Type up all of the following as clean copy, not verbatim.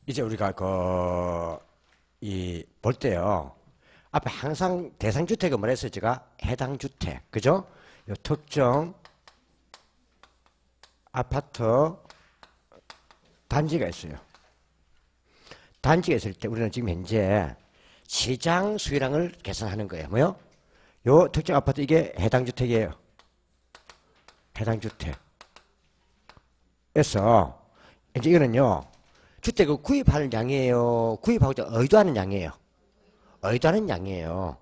이제 우리가 볼 때요. 앞에 항상 대상주택은 뭐라 했어요? 제가 해당주택. 그죠? 요 특정 아파트 단지가 있어요. 단지가 있을 때 우리는 지금 현재 시장 수요량을 계산하는 거예요. 뭐요? 요 특정 아파트 이게 해당주택이에요. 해당주택. 그래서 이제 이거는요. 주택을 구입하는 양이에요. 구입하고자 의도하는 양이에요. 의도하는 양이에요.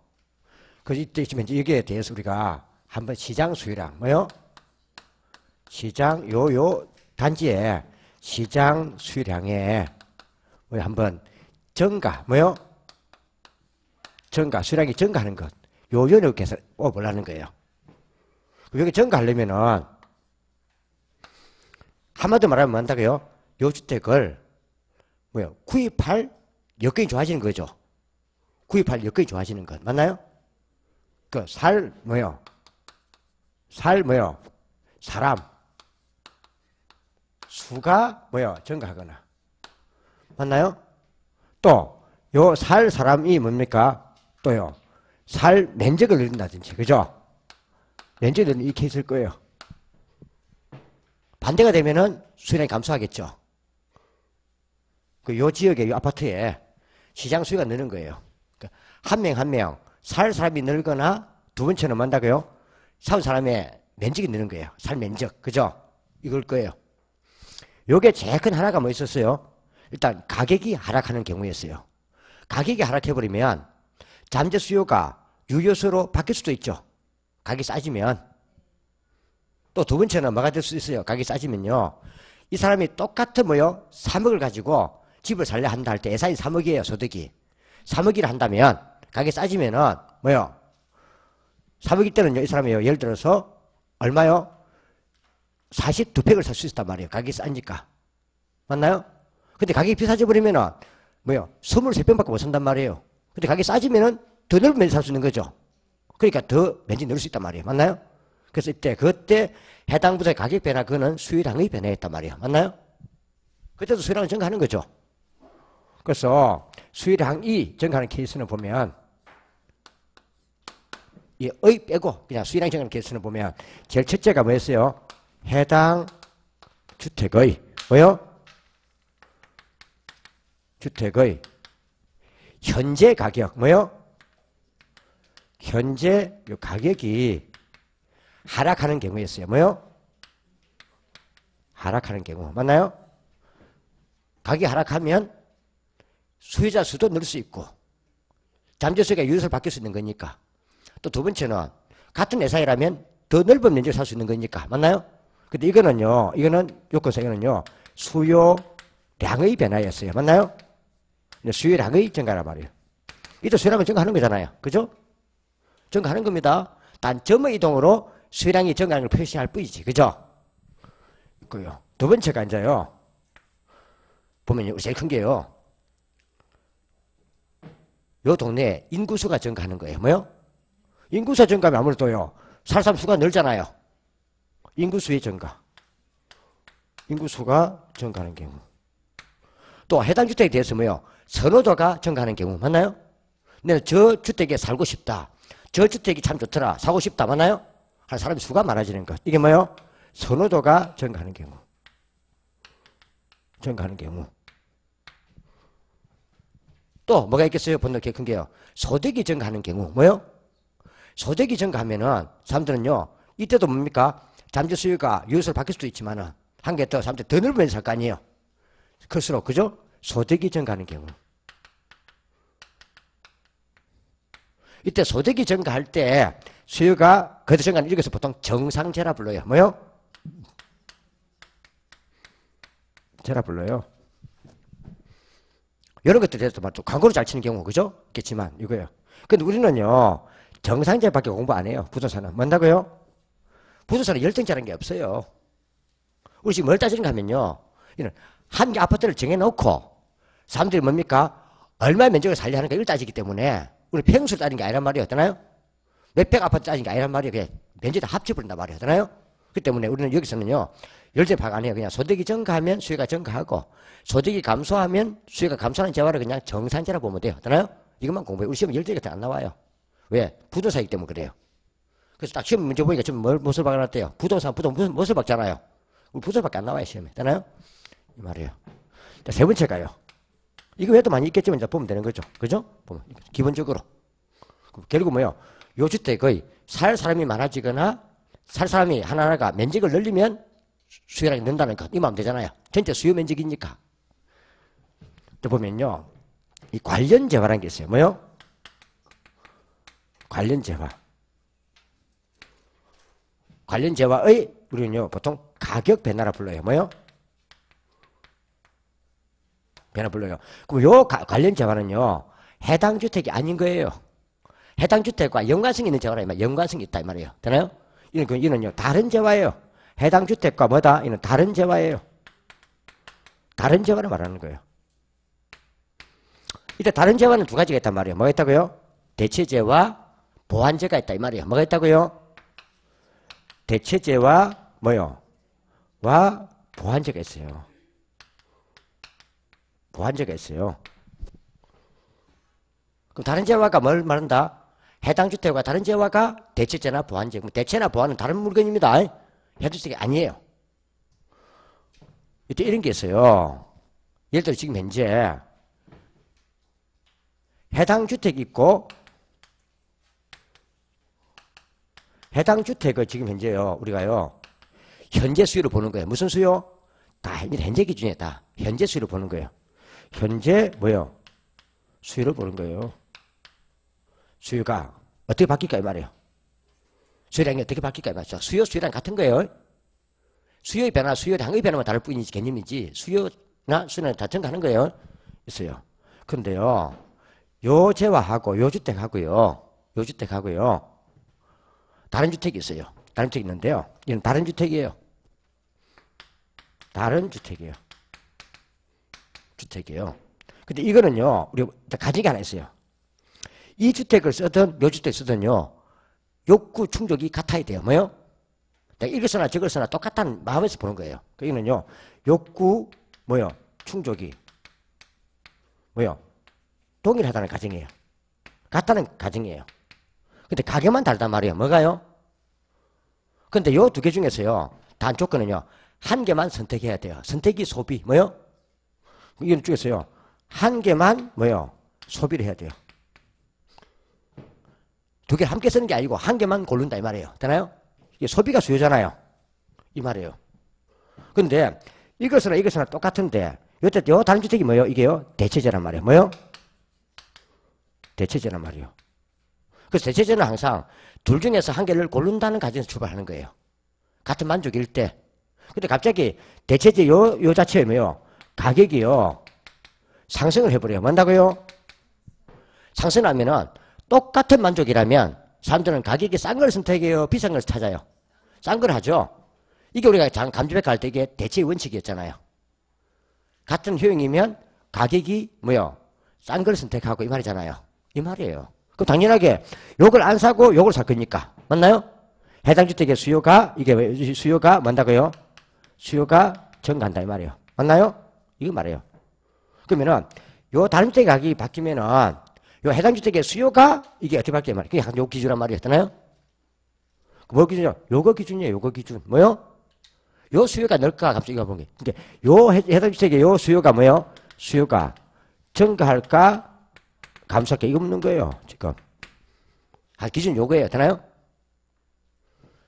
그래서 이때 지금 이제 여기에 대해서 우리가 한번 시장 수요량 뭐요? 시장 요 단지의 시장 수요량에 우리 한번 증가 뭐요? 증가 수요량이 증가하는 것. 요 연을 계산 보려는 거예요. 여기 증가하려면은 한마디로 말하면 뭔다고요? 요 주택을 뭐요? 구입할 여건이 좋아지는 거죠. 구입할 여건이 좋아지는 것. 맞나요? 뭐요? 뭐요? 사람 수가 뭐요? 증가하거나. 맞나요? 또, 요 살 사람이 뭡니까? 또요. 살 면적을 늘린다든지. 그죠? 면적을 늘리는 이 케이스일 거예요. 반대가 되면은 수요량이 감소하겠죠. 요 지역의 요 아파트에 시장 수요가 느는 거예요. 그러니까 한 명 한 명 살 사람이 늘거나 두 번째는 뭔다고요? 살 사람의 면적이 느는 거예요. 살 면적. 그죠? 이걸 거예요. 요게 제일 큰 하나가 뭐 있었어요? 일단 가격이 하락하는 경우였어요. 가격이 하락해버리면 잠재 수요가 유효수로 바뀔 수도 있죠. 가격이 싸지면. 또 두 번째는 뭐가 될 수 있어요? 가격이 싸지면요. 이 사람이 똑같은 뭐요? 3억을 가지고 집을 살려 한다 할 때 예산이 3억이에요. 소득이. 3억이라 한다면 가격이 싸지면은 뭐요? 3억일 때는요. 이 사람이요. 예를 들어서 얼마요? 42팩을 살 수 있단 말이에요. 가격이 싸니까. 맞나요? 근데 가격이 비싸져 버리면은 뭐요? 23평밖에 못 산단 말이에요. 근데 가격이 싸지면은 더 넓은 면적 살 수 있는 거죠. 그러니까 더 면적 늘릴 수 있단 말이에요. 맞나요? 그래서 그때 해당 부서의 가격 변화 그거는 수요량의 변화였단 말이에요. 맞나요? 그때도 수요량은 증가하는 거죠. 그래서 수요량이 증가하는 케이스는 보면 이 의 빼고 그냥 수요량이 증가하는 케이스는 보면 제일 첫째가 뭐였어요? 해당 주택의 뭐요? 주택의 현재 가격 뭐요? 현재 요 가격이 하락하는 경우였어요. 뭐요? 하락하는 경우. 맞나요? 가격이 하락하면 소유자 수도 늘 수 있고 잠재수요가 유효수로 바뀔 수 있는 거니까. 또 두 번째는 같은 예산이라면 더 넓은 면적을 살 수 있는 거니까. 맞나요? 근데 이거는요. 이거는 요건상 이거는요. 수요량의 변화였어요. 맞나요? 수요량의 증가란 말이에요. 이도 수요량은 증가하는 거잖아요. 그죠? 증가하는 겁니다. 단 점의 이동으로 수요량이 증가하는 걸 표시할 뿐이지. 그죠? 있고요. 두 번째가 이제요. 보면 제일 큰 게요. 요 동네에 인구수가 증가하는 거예요. 뭐요? 인구수가 증가하면 아무래도요. 살 사람 수가 늘잖아요. 인구수의 증가. 인구수가 증가하는 경우. 또 해당 주택에 대해서 뭐요? 선호도가 증가하는 경우. 맞나요? 내가 저 주택에 살고 싶다. 저 주택이 참 좋더라. 사고 싶다. 맞나요? 한 사람의 수가 많아지는 것. 이게 뭐요? 선호도가 증가하는 경우. 증가하는 경우. 또 뭐가 있겠어요? 보는 게 큰 게요. 소득이 증가하는 경우. 뭐요? 소득이 증가하면은 사람들은요. 이때도 뭡니까? 잠재 수요가 유효수로 바뀔 수도 있지만은 한 개 더 사람들 더 넓으면서 살 거 아니에요. 클수록 그죠? 소득이 증가하는 경우. 이때 소득이 증가할 때 수요가 그대로 증가하는 이것을 보통 정상재라 불러요. 뭐요? 재라 불러요. 이런 것들에 대해서 또 광고로 잘 치는 경우 그죠? 있겠지만 이거예요. 근데 우리는요. 정상재밖에 공부 안 해요. 부동산은. 뭔다고요? 부동산은 열정자라는 게 없어요. 우리 지금 뭘 따지는가 하면요. 한 개 아파트를 정해놓고 사람들이 뭡니까? 얼마 면적을 살려 하는가 이걸 따지기 때문에 우리 평수를 따지는 게 아니란 말이에요. 어떠나요? 몇백 아파트 따지는 게 아니란 말이에요. 그냥 면적이 다 합쳐버린단 말이에요. 어떠나요? 그 때문에 우리는 여기서는요, 열제 파악 안 해요. 그냥 소득이 증가하면 수요가 증가하고, 소득이 감소하면 수요가 감소하는 재화를 그냥 정산재라 보면 돼요. 되나요? 이것만 공부해. 우리 시험에 열제 같은 안 나와요. 왜? 부동산이기 때문에 그래요. 그래서 딱 시험 문제 보니까 지금 무엇을 박아놨대요? 부동산, 무엇을 박잖아요. 우리 부동산밖에 안 나와요, 시험에. 되나요? 이 말이에요. 자, 세 번째 가요. 이거 외에도 많이 있겠지만 이제 보면 되는 거죠. 그죠? 보면. 기본적으로. 결국 뭐요? 요 주택의 살 사람이 많아지거나 살 사람이 하나하나가 면적을 늘리면 수요량이 는다는 것. 이만 하면 되잖아요. 전체 수요 면적이니까. 또 보면요. 이 관련 재화라는 게 있어요. 뭐요? 관련 재화. 관련 재화의 우리는요. 보통 가격 변화라 불러요. 뭐요? 변화 불러요. 그럼 요 관련 재화는요. 해당 주택이 아닌 거예요. 해당 주택과 연관성이 있는 재화라 이 말이에요. 연관성이 있다 이 말이에요. 되나요? 이는요. 다른 재화예요. 해당 주택과 뭐다? 이는 다른 재화예요. 다른 재화를 말하는 거예요. 이때 다른 재화는 두 가지가 있단 말이에요. 뭐가 있다고요? 대체재와 보완재가 있다 이 말이에요. 뭐가 있다고요? 대체재와 뭐요? 와 보완재가 있어요. 보완재가 있어요. 그럼 다른 재화가 뭘 말한다? 해당 주택과 다른 재화가 대체재나 보완재. 대체나 보완은 다른 물건입니다. 해당 주택이 아니에요. 이때 이런 게 있어요. 예를 들어 지금 현재 해당 주택이 있고 해당 주택을 지금 현재요. 우리가요. 현재 수요를 보는 거예요. 무슨 수요? 다 현재 기준에 다 현재 수요를 보는 거예요. 현재 뭐요? 수요를 보는 거예요. 수요가 어떻게 바뀔까 이 말이에요. 수요량이 어떻게 바뀔까 이 말이죠. 수요랑 같은 거예요. 수요의 변화, 수요량의 변화만 다를 뿐이지 개념이지 수요나 수요는 다 증가하는 거예요. 있어요. 그런데요. 요 재화하고 요 주택하고요. 요 주택하고요. 다른 주택이 있어요. 다른 주택이 있는데요. 이건 다른 주택이에요. 다른 주택이에요. 주택이에요. 근데 이거는요. 우리 가지가 하나 있어요. 이 주택을 쓰든 요 주택을 쓰든요. 욕구 충족이 같아야 돼요. 뭐요? 이걸 쓰나 저걸 쓰나 똑같다는 마음에서 보는 거예요. 이거는요. 욕구 뭐요? 충족이 뭐요? 동일하다는 가정이에요. 같다는 가정이에요. 근데 가격만 다르단 말이에요. 뭐가요? 근데 요 두 개 중에서요. 단 조건은요. 한 개만 선택해야 돼요. 선택이 소비. 뭐요? 이런 중에서요. 한 개만 뭐요? 소비를 해야 돼요. 두 개를 함께 쓰는 게 아니고 한 개만 고른다 이 말이에요. 되나요? 이게 소비가 수요잖아요. 이 말이에요. 근데 이것이나 이것이나 똑같은데 요때 요 다른 주택이 뭐예요? 이게요. 대체재란 말이에요. 뭐요? 대체재란 말이에요. 그래서 대체재는 항상 둘 중에서 한 개를 고른다는 가정에서 출발하는 거예요. 같은 만족일 때. 근데 갑자기 대체재 요 자체에 뭐요? 가격이요. 상승을 해버려요. 뭔다고요? 상승하면은 똑같은 만족이라면 사람들은 가격이 싼 걸 선택해요? 비싼 걸 찾아요? 싼 걸 하죠? 이게 우리가 감지백 갈 때 이게 대체의 원칙이었잖아요. 같은 효용이면 가격이 뭐요? 싼 걸 선택하고 이 말이잖아요. 이 말이에요. 그럼 당연하게 요걸 안 사고 요걸 살 거니까. 맞나요? 해당 주택의 수요가 이게 수요가 뭔다고요? 수요가 증가한다 이 말이에요. 맞나요? 이거 말이에요. 그러면은 요 다른 주택 가격이 바뀌면은 요 해당 주택의 수요가 이게 어떻게 바뀌냐 말이에요. 그게 약간 요 기준란 말이었잖아요. 뭐 기준이요? 요거 기준이에요. 요거 기준. 뭐요? 요 수요가 늘까 갑자기 가본 게. 그러니까 요 해당 주택의 요 수요가 뭐요? 수요가 증가할까 감소할까 이거 묻는 거예요. 지금. 기준 요거예요. 되나요?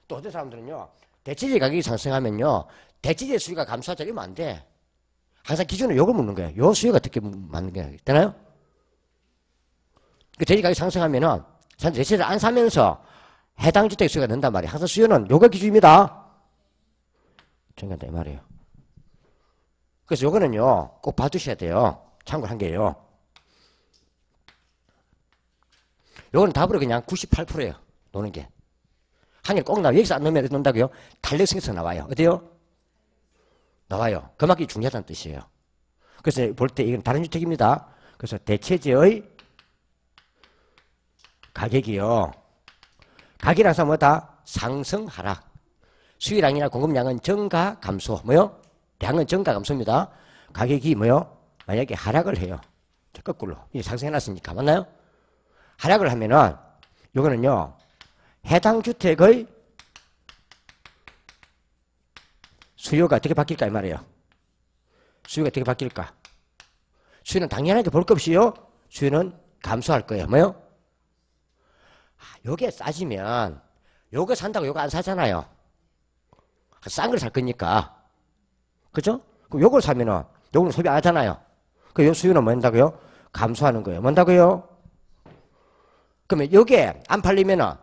또 어떤 사람들은요. 대체재 가격이 상승하면요. 대체재 수요가 감소하자 이러면 안 돼. 항상 기준은 요걸 묻는 거예요. 요 수요가 어떻게 맞는 거예요. 되나요? 그 대지 가격이 상승하면은 대체재를 안 사면서 해당 주택 수요가 는단 말이에요. 항상 수요는 요거 기준입니다. 정한다 이 말이에요. 그래서 요거는요. 꼭 봐두셔야 돼요. 참고한 게요. 요거는 답으로 그냥 98%예요. 노는 게. 한 개 꼭 나와요. 여기서 안 넣으면 넣는다고요? 탄력성에서 나와요. 어때요? 나와요. 그만큼 중요하다는 뜻이에요. 그래서 볼 때 이건 다른 주택입니다. 그래서 대체재의 가격이요. 가격이 항상 뭐다? 상승, 하락. 수요량이나 공급량은 증가 감소. 뭐요? 량은 증가 감소입니다. 가격이 뭐요? 만약에 하락을 해요. 거꾸로. 이게 상승해놨으니까. 맞나요? 하락을 하면은 요거는요. 해당 주택의 수요가 어떻게 바뀔까 이 말이에요. 수요가 어떻게 바뀔까? 수요는 당연하게 볼 것 없이요. 수요는 감소할 거예요. 뭐요? 요게 싸지면 요거 산다고 요거 안 사잖아요. 싼 걸 살 거니까. 그죠? 그럼 요걸 사면은 요거는 소비 안 하잖아요. 그 요 수요는 뭐 한다고요? 감소하는 거예요. 뭔다고요? 그러면 요게 안 팔리면은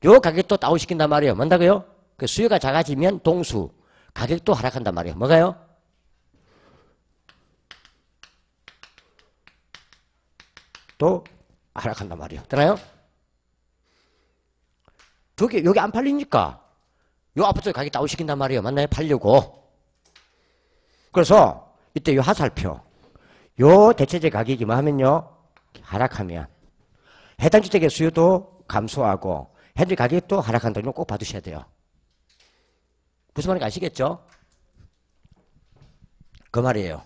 요 가격도 다운시킨단 말이에요. 뭔다고요? 그 수요가 작아지면 동수 가격도 하락한단 말이에요. 뭐가요? 또 하락한단 말이에요. 되나요? 저게 여기 안 팔리니까 요 아파트 가격 다운시킨단 말이에요. 맞나요? 팔려고. 그래서 이때 요 하살표 요 대체재 가격이 뭐 하면요? 하락하면 해당 주택의 수요도 감소하고 현재 가격도 하락한다는 걸 꼭 봐두셔야 돼요. 무슨 말인지 아시겠죠? 그 말이에요.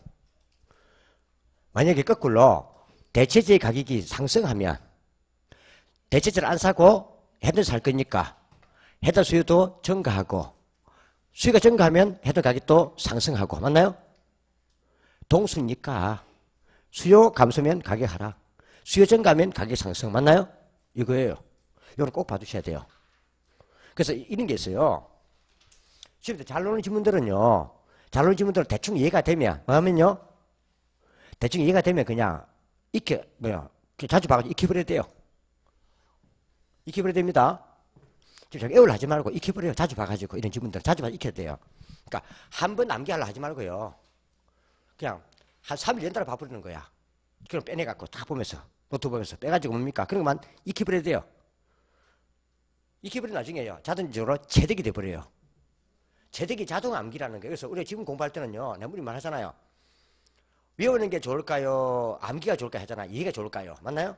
만약에 거꾸로 대체재 가격이 상승하면 대체재를 안 사고 해당 살 거니까 해당 수요도 증가하고 수요가 증가하면 해당 가격도 상승하고 맞나요? 동수니까 수요 감소면 가격 하락, 수요 증가하면 가격 상승 맞나요? 이거예요. 이거는 꼭 봐두셔야 돼요. 그래서 이런 게 있어요. 지금 잘 노는 질문들은요. 잘 노는 질문들은 대충 이해가 되면 뭐 하면요. 대충 이해가 되면 그냥 자주 봐가지고 익혀버려야 돼요. 익혀버려야 됩니다. 지금 저기 애월 하지 말고 익혀버려요. 자주 봐가지고 이런 질문들 자주 봐서 익혀야 돼요. 그러니까 한 번 암기하려 하지 말고요. 그냥 한 3일 연달아 봐버리는 거야. 그럼 빼내갖고 딱 보면서 노트 보면서 빼가지고 뭡니까? 그런 것만 익혀버려야 돼요. 익혀버린 나중에요. 자동적으로 체득이 돼버려요. 체득이 자동 암기라는 거예요. 그래서 우리가 지금 공부할 때는요. 내가 우리 말하잖아요. 외우는 게 좋을까요? 암기가 좋을까요? 하잖아요. 이해가 좋을까요? 맞나요?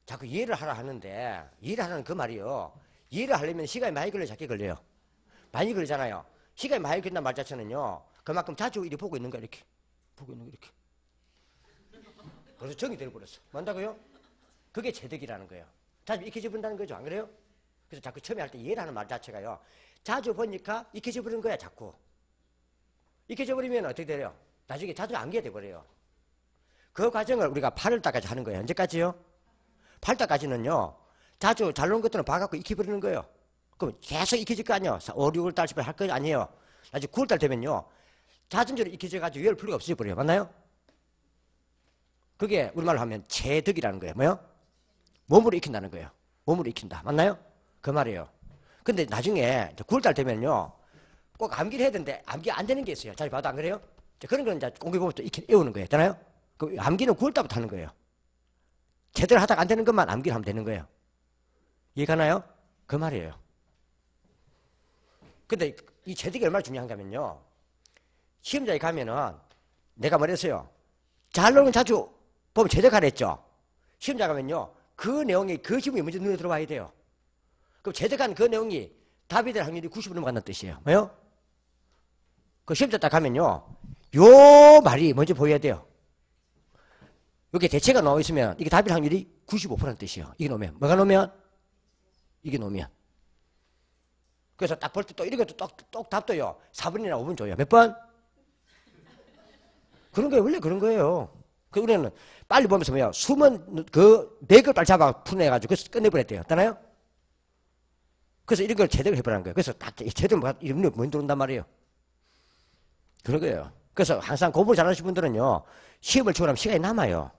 자꾸 이해를 하라 하는데 이해를 하라는 그 말이요. 이해를 하려면 시간이 많이 걸려요? 작게 걸려요? 많이 걸리잖아요. 시간이 많이 걸린다는 말 자체는요. 그만큼 자주 이렇게 보고 있는 거야. 이렇게. 보고 있는 거 이렇게. 그래서 정이 되어버렸어. 뭔다고요? 그게 체득이라는 거예요. 자주 익혀져 버린다는 거죠. 안 그래요? 그래서 자꾸 처음에 할 때 이해를 하는 말 자체가요. 자주 보니까 익혀져 버리는 거야. 자꾸. 익혀져 버리면 어떻게 돼요? 나중에 자주 암기가 돼버려요. 그 과정을 우리가 8월달까지 하는 거예요. 언제까지요? 8월달까지는요. 자주 잘 노는 것들은 봐갖고 익혀버리는 거예요. 그럼 계속 익혀질 거 아니에요. 5, 6월달쯤에 할 거 아니에요. 나중에 9월달 되면요. 자연적으로 익혀져가지고 열 풀리가 없어져 버려요. 맞나요? 그게 우리말로 하면 체득이라는 거예요. 뭐요? 몸으로 익힌다는 거예요. 몸으로 익힌다. 맞나요? 그 말이에요. 근데 나중에 9월달 되면요. 꼭 암기를 해야 되는데 암기 안 되는 게 있어요. 잘 봐도 안 그래요? 그런 건 이제 공개 보면 또 외우는 거예요. 되나요? 그 암기는 9월달부터 하는 거예요. 제대로 하다가 안 되는 것만 암기를 하면 되는 거예요. 이해가나요? 그 말이에요. 근데 이 체득이 얼마나 중요한가 하면요. 시험장에 가면은 내가 말했어요. 잘 나오는 자주 보면 체득하라 했죠. 시험장 가면요. 그 내용이 그 지문이 먼저 눈에 들어와야 돼요. 그럼 체득한 그 내용이 답이 될 확률이 90% 넘어간다는 뜻이에요. 뭐요? 그 시험장 딱 가면요. 요 말이 먼저 보여야 돼요. 여기 대체가 나와 있으면 이게 답일 확률이 95%라는 뜻이에요. 이게 놓으면. 뭐가 놓으면? 이게 놓으면. 그래서 딱 볼 때 또 이렇게 똑 답도요. 4분이나 5분 줘요. 몇 번? 그런 거예요. 원래 그런 거예요. 그 우리는 빨리 보면서 뭐야. 숨은 그 맥을 빨리 잡아 풀어내가지고 그래서 끝내버렸대요. 어떠나요? 그래서 이런 걸 제대로 해보라는 거예요. 그래서 딱 제대로 이런 게 못 들어온단 말이에요. 그런 거예요. 그래서 항상 공부를 잘하시는 분들은요. 시험을 치고 나면 시간이 남아요.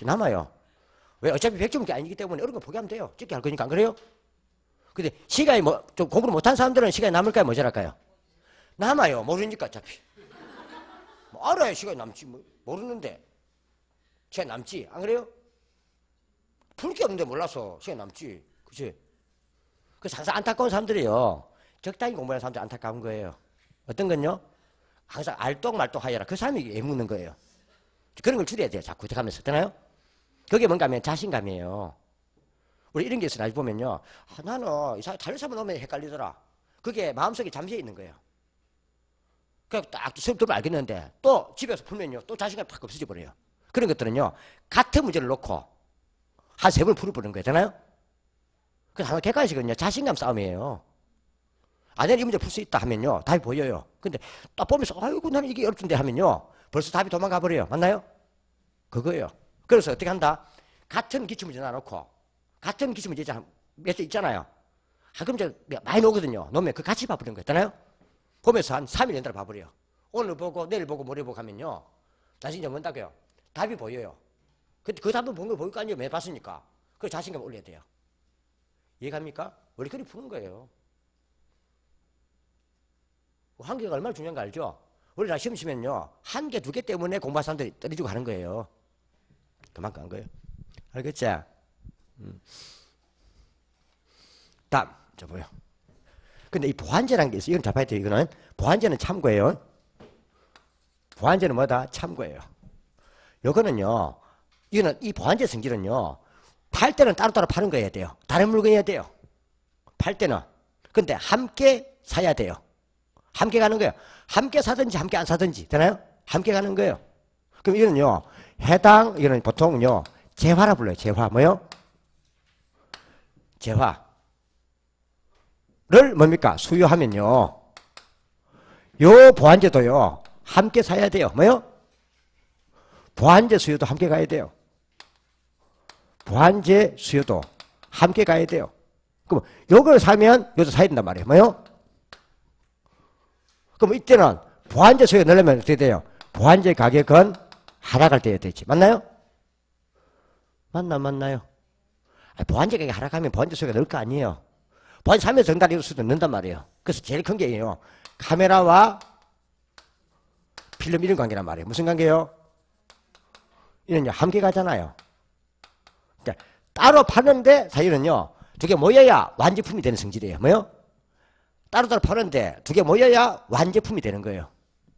남아요. 왜? 어차피 100점이 아니기 때문에 어려운 거 포기하면 돼요. 찍게 할 거니까. 안 그래요? 근데 시간이 좀 공부를 못한 사람들은 시간이 남을까요? 모자랄까요? 남아요. 모르니까 어차피. 뭐 알아야 시간이 남지. 모르는데. 시간 남지. 안 그래요? 풀 게 없는데 몰라서 시간 남지. 그치? 그래서 항상 안타까운 사람들이요. 적당히 공부하는 사람들이 안타까운 거예요. 어떤 건요? 항상 알똥말똥하여라. 그 사람이 애묻는 거예요. 그런 걸 줄여야 돼요. 자꾸 하면서. 되나요? 그게 뭔가 하면 자신감이에요. 우리 이런 게 있어. 나중에 보면요. 아, 나는 다른 사람 오면 헷갈리더라. 그게 마음속에 잠재해 있는 거예요. 그냥 딱 수업 들으면 알겠는데 또 집에서 풀면요. 또 자신감이 팍 없어져 버려요. 그런 것들은요. 같은 문제를 놓고 한 3번 풀어보는 거예요. 되나요? 그래서 하나 객관식은요. 자신감 싸움이에요. 아, 내가 이 문제 풀 수 있다 하면요. 답이 보여요. 근데 딱 보면서 아이고 나는 이게 어렵던데 하면요. 벌써 답이 도망가 버려요. 맞나요? 그거예요. 그래서 어떻게 한다? 같은 기출문제 놔놓고 같은 기출문제 몇 개 있잖아요. 아, 그럼 이제 많이 오거든요. 놓으면 그 같이 봐버리는 거 있잖아요. 보면서 한 3일 연달아 봐버려요. 오늘 보고 내일 보고 모레 보고 하면요. 나중에 이제 뭔다고요? 답이 보여요. 근데 그 답은 본 거 보일 거 아니에요. 매일 봤으니까. 그래서 자신감 올려야 돼요. 이해갑니까? 원래 그리 푸는 거예요. 한계가 얼마나 중요한 거 알죠? 원래 시험 치면요. 1개, 2개 때문에 공부한 사람들이 떨어지고 가는 거예요. 그만큼 한 거예요. 알겠지? 다음, 저 뭐요? 근데 이 보완제라는 게 있어요. 이건 잡아야 돼요. 이거는. 보완제는 참고예요. 보완제는 뭐다? 참고예요. 요거는요. 이거는, 이 보완제 성질은요. 팔 때는 따로따로 파는 거 해야 돼요. 다른 물건이어야 돼요. 팔 때는. 근데 함께 사야 돼요. 함께 가는 거예요. 함께 사든지 함께 안 사든지. 되나요? 함께 가는 거예요. 그럼 이거는요. 이거는 보통은요. 재화라 불러요. 재화. 뭐요? 재화. 를 뭡니까? 수요하면요. 요 보완제도요. 함께 사야 돼요. 뭐요? 보완제 수요도 함께 가야 돼요. 보완제 수요도 함께 가야 돼요. 그럼 요걸 사면 요것도 사야 된단 말이에요. 뭐요? 그럼 이때는 보완제 수요에 넣으려면 어떻게 돼요? 보완제 가격은 하락할 때야 되지. 맞나요? 맞나요? 보완제 가격이 하락하면 보완제 수요가 넣을 거 아니에요. 보완제 사면 정답 이룰 수도 넣는단 말이에요. 그래서 제일 큰 게요. 카메라와 필름 이런 관계란 말이에요. 무슨 관계요? 이는요, 함께 가잖아요. 그러니까 따로 파는데 사실은요, 2개 모여야 완제품이 되는 성질이에요. 뭐요? 따로따로 파는데 2개 모여야 완제품이 되는 거예요.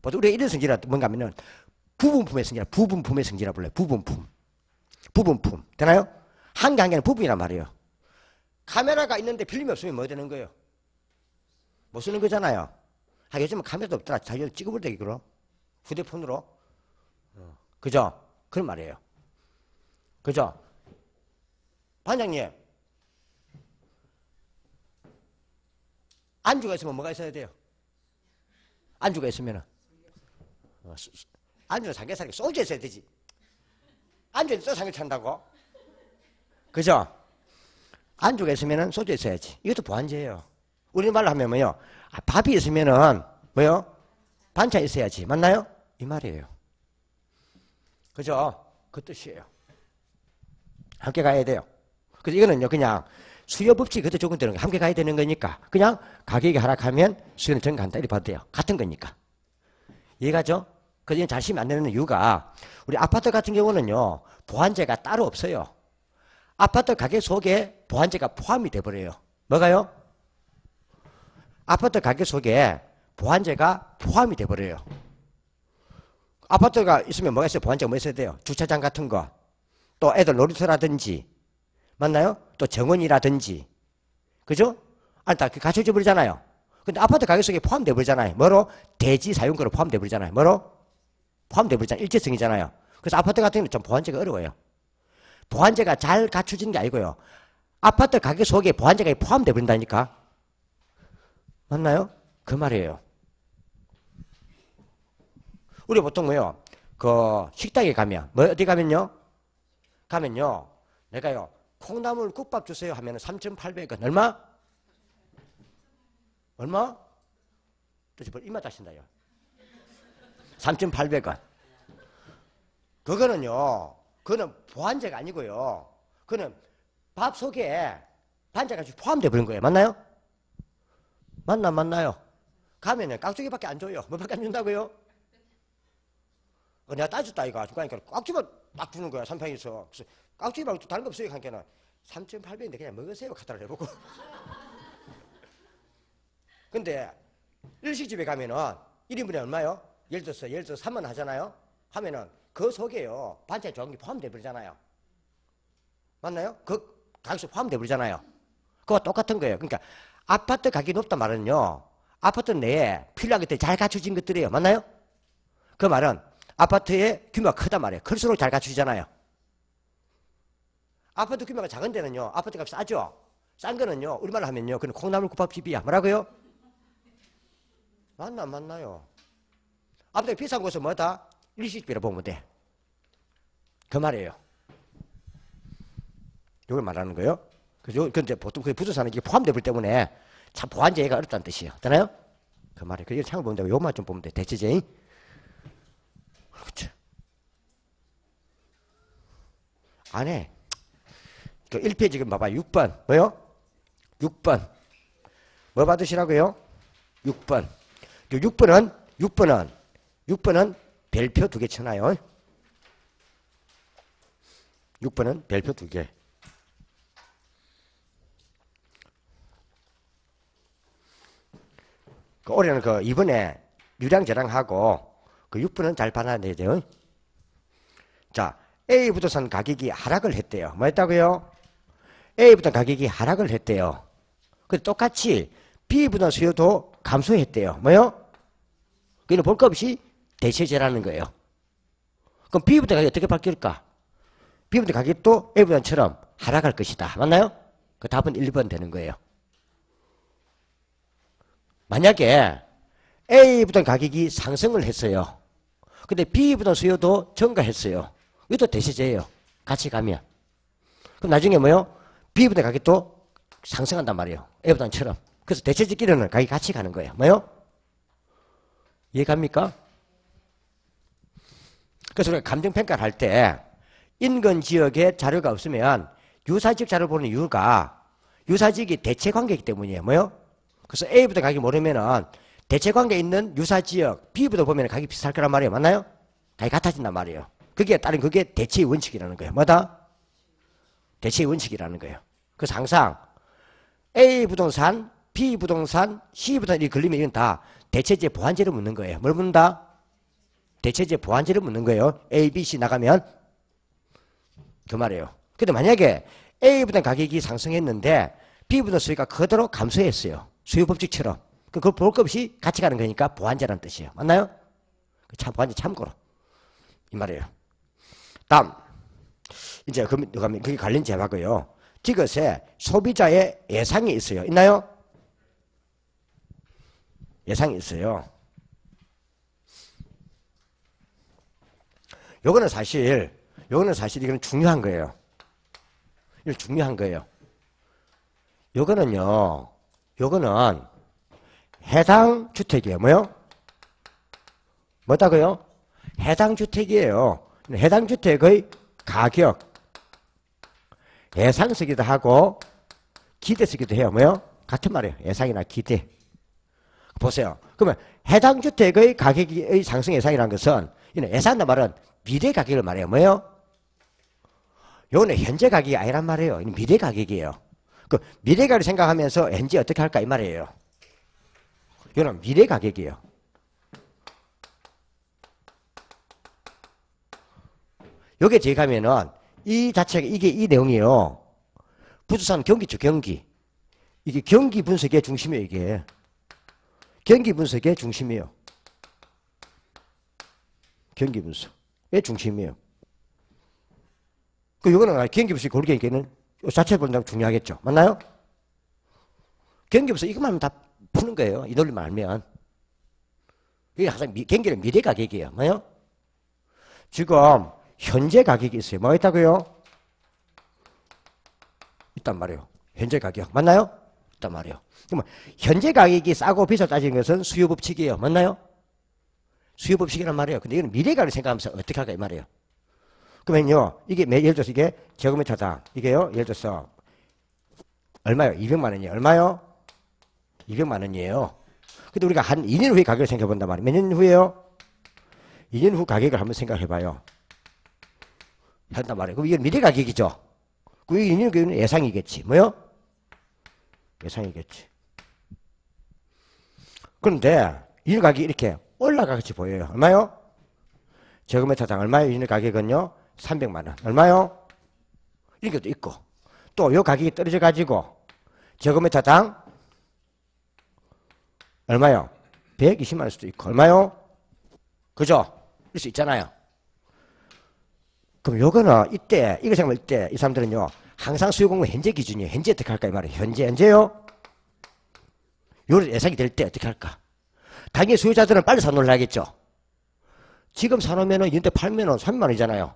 보통 우리가 이런 성질이 뭔가 하면은 부분품의 성질이라, 부분품의 성질이라 불러요. 부분품. 부분품. 되나요? 한 개 한 개는 부분이란 말이에요. 카메라가 있는데 필름이 없으면 뭐 되는 거예요? 못 쓰는 거잖아요. 아, 요즘은 카메라도 없더라. 자기가 찍어볼 때 그럼 휴대폰으로. 그죠? 그런 말이에요. 그죠? 반장님. 안주가 있으면 뭐가 있어야 돼요? 안주가 있으면은. 안주는 삼겹살이 소주 있어야 되지. 안주는 또 삼겹살 찬다고? 그죠? 안주가 있으면은 소주 있어야지. 이것도 보완제예요. 우리말로 하면 뭐요? 아, 밥이 있으면은 뭐요? 반찬 있어야지. 맞나요? 이 말이에요. 그죠? 그 뜻이에요. 함께 가야 돼요. 그래서 이거는요, 그냥 수요 법칙이 그때 적용되는 거 함께 가야 되는 거니까 그냥 가격이 하락하면 수요는 증가한다. 이렇게 봐도 돼요. 같은 거니까. 이해가죠? 그래서 이건 잘 쓰면 안 되는 이유가 우리 아파트 같은 경우는요, 보완제가 따로 없어요. 아파트 가격 속에 보완제가 포함이 돼버려요. 뭐가요? 아파트 가격 속에 보완제가 포함이 돼버려요. 아파트가 있으면 뭐가 있어요? 보완제가 뭐 있어야 돼요? 주차장 같은 거, 또 애들 놀이터라든지, 맞나요? 또 정원이라든지, 그죠? 아니, 다 갖춰져 버리잖아요. 근데 아파트 가격 속에 포함돼 버리잖아요. 뭐로? 대지 사용권으로 포함돼 버리잖아요. 뭐로? 포함돼 버리잖아요. 일체성이잖아요. 그래서 아파트 같은 경우는 좀 보완제가 어려워요. 보완제가 잘 갖춰진 게 아니고요. 아파트 가격 속에 보완제가 포함돼 버린다니까. 맞나요? 그 말이에요. 우리 보통 뭐요? 그 식당에 가면, 뭐 어디 가면요? 가면요. 내가요. 콩나물 국밥 주세요 하면 3,800원. 얼마? 얼마? 또 입맛 다신다요. 3,800원. 그거는요. 그거는 보완제가 아니고요. 그거는 밥 속에 반찬가 포함되어 버린 거예요. 맞나요? 맞나요? 가면은 깍두기밖에 안 줘요. 뭐밖에 안 준다고요? 내가 따졌다 이거. 그러니까 깍두기만 딱 주는 거야. 삼평에서. 그래서 깍두기 말고 또 다른 거 없어요. 하니까 3,800원인데 그냥 먹으세요. 갖다 해보고. 근데 일식집에 가면은 1인분에 얼마요? 예를 들어서 3만 하잖아요. 하면은 그 속에요. 반찬 좋은 게 포함되어 버리잖아요. 맞나요? 그 가격수 포함돼 버리잖아요. 그거와 똑같은 거예요. 그러니까 아파트 가격이 높단 말은요. 아파트 내에 필요한 것들이 잘 갖춰진 것들이에요. 맞나요? 그 말은 아파트의 규모가 크단 말이에요. 클수록 잘 갖추잖아요. 아파트 규모가 작은 데는요. 아파트 값이 싸죠. 싼 거는요. 우리말로 하면요. 그건 콩나물 국밥집이야. 뭐라고요? 맞나 안 맞나요? 아파트가 비싼 곳은 뭐다? 일시집이라 보면 돼. 그 말이에요. 이걸 말하는 거예요. 근데 보통 그 부동산은 이게 포함되기 때문에 참 보완제가 어렵다는 뜻이에요. 되나요? 그 말이에요. 그걸 창을 보면 되고 요만 좀 보면 돼. 대체제인. 그렇죠. 안에 그 1페이지 지금 봐봐. 6번. 뭐요? 6번. 뭐 받으시라고요? 6번. 6번은 별표 2개 쳐놔요. 6번은 별표 2개. 올해는 이번에 유량저량하고 6번은 잘 받아야 되죠. 자, A 부동산 가격이 하락을 했대요. 뭐 했다고요? A 부동산 가격이 하락을 했대요. 근데 똑같이 B 부동산 수요도 감소했대요. 뭐요? 그는 볼 것 없이 대체제라는 거예요. 그럼 B 부동산 가격이 어떻게 바뀔까? B 부동산 가격이 또 A 부동산처럼 하락할 것이다. 맞나요? 그 답은 1번 되는 거예요. 만약에 A 부동산 가격이 상승을 했어요. 근데 B 부동산 수요도 증가했어요. 이것도 대체제예요. 같이 가면. 그럼 나중에 뭐요? B 부동산 가격도 상승한단 말이에요. A 부동산처럼. 그래서 대체제끼리는 가격이 같이 가는 거예요. 뭐요? 이해갑니까? 그래서 우리가 감정평가를 할 때 인근 지역에 자료가 없으면 유사지역 자료를 보는 이유가 유사지역이 대체관계이기 때문이에요. 뭐요? 그래서 A부터 가격이 모르면은 대체관계에 있는 유사지역 B부터 보면 가격이 비쌀 거란 말이에요. 맞나요? 가격이 같아진단 말이에요. 그게 대체의 원칙이라는 거예요. 뭐다? 대체의 원칙이라는 거예요. 그래서 항상 A 부동산, B 부동산, C 부동산이 걸리면 이건 다 대체제 보완제를 묻는 거예요. 뭘 묻는다? 대체제 보완제를 묻는 거예요. A, B, C 나가면 그 말이에요. 근데 만약에 A 부동산 가격이 상승했는데 B 부동산 수요가 그대로 감소했어요. 수요법칙처럼. 그걸 볼 것 없이 같이 가는 거니까 보완제라는 뜻이에요. 맞나요? 보완제 참고로. 이 말이에요. 다음. 이제 그게 관련 제하고요. 이것에 소비자의 예상이 있어요. 있나요? 예상이 있어요. 요거는 사실 이건 중요한 거예요. 이건 중요한 거예요. 요거는 해당 주택이에요. 뭐요? 뭐다고요? 해당 주택이에요. 해당 주택의 가격, 예상서기도 하고 기대서기도 해요. 뭐요? 같은 말이에요. 예상이나 기대. 보세요. 그러면 해당 주택의 가격의 상승 예상이라는 것은 예상이란 말은 미래 가격을 말해요. 뭐예요? 요거는 현재 가격이 아니란 말이에요. 미래 가격이에요. 그 미래 가격을 생각하면서 현재 어떻게 할까 이 말이에요. 이거는 미래 가격이에요. 여기에 제가면은 이 자체가 이 내용이에요. 부동산 경기죠, 경기. 이게 경기 분석의 중심이에요, 이게. 경기 분석의 중심이에요. 경기 분석의 중심이에요. 이거는 경기 분석이 고르게는 자체 본다고 중요하겠죠. 맞나요? 경기 분석 이것만 하면 다 푸는 거예요. 이 논리만 알면. 이게 항상 경기는 미래 가격이에요. 뭐요? 지금 현재 가격이 있어요. 뭐 있다고요? 있단 말이에요. 현재 가격. 맞나요? 있단 말이에요. 그러면 현재 가격이 싸고 비싸 따지는 것은 수요법칙이에요. 맞나요? 수요법칙이란 말이에요. 근데 이건 미래 가격을 생각하면서 어떻게 할까 이 말이에요. 그러면요. 이게 예를 들어서 이게 제곱미터당. 이게요. 예를 들어서 얼마요? 200만 원이에요. 얼마요? 200만 원이에요. 근데 우리가 한 2년 후에 가격을 생각해 본단 말이에요. 몇 년 후에요? 2년 후 가격을 한번 생각해 봐요. 한단 말이에요. 그럼 이건 미래 가격이죠. 그 2년 후에는 예상이겠지. 뭐요? 예상이겠지. 그런데 2년 가격이 이렇게 올라가같이 보여요. 얼마요? 제곱미터당 얼마요? 2년 가격은요? 300만 원. 얼마요? 이런 것도 있고. 또 요 가격이 떨어져 가지고 제곱미터당 얼마요? 120만 원 수도 있고 얼마요? 그죠? 이럴 수 있잖아요. 그럼 요거는 이때 이거 생각할 때 이 사람들은요 항상 수요 공급 현재 기준이에요. 현재 어떻게 할까 이 말이에요. 현재요? 요런 예상이 될 때 어떻게 할까? 당연히 수요자들은 빨리 사놓으려 하겠죠. 지금 사놓으면은 이때 팔면은 3만 원이잖아요.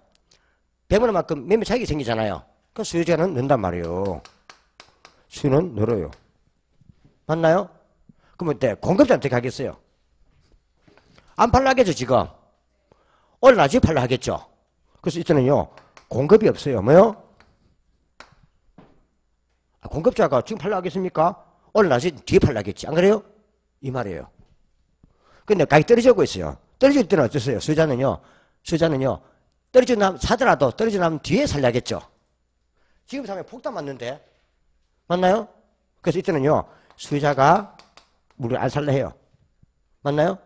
100만 원만큼 매매 차익이 생기잖아요. 그럼 수요자는 는단 말이에요. 수요는 늘어요. 맞나요? 그럼 이때 공급자 어떻게 하겠어요? 안 팔려 하겠죠, 지금. 올라나중에 팔려 하겠죠. 그래서 이때는요, 공급이 없어요. 뭐요? 공급자가 지금 팔려 하겠습니까? 올라나중에 뒤에 팔려 하겠지. 안 그래요? 이 말이에요. 근데 가격이 떨어지고 있어요. 떨어질 때는 어땠어요? 수요자는요, 사더라도 떨어져 나면 뒤에 살려야겠죠. 지금 사면 폭탄 맞는데. 맞나요? 그래서 이때는요, 수요자가 물을 안 살래 해요. 맞나요?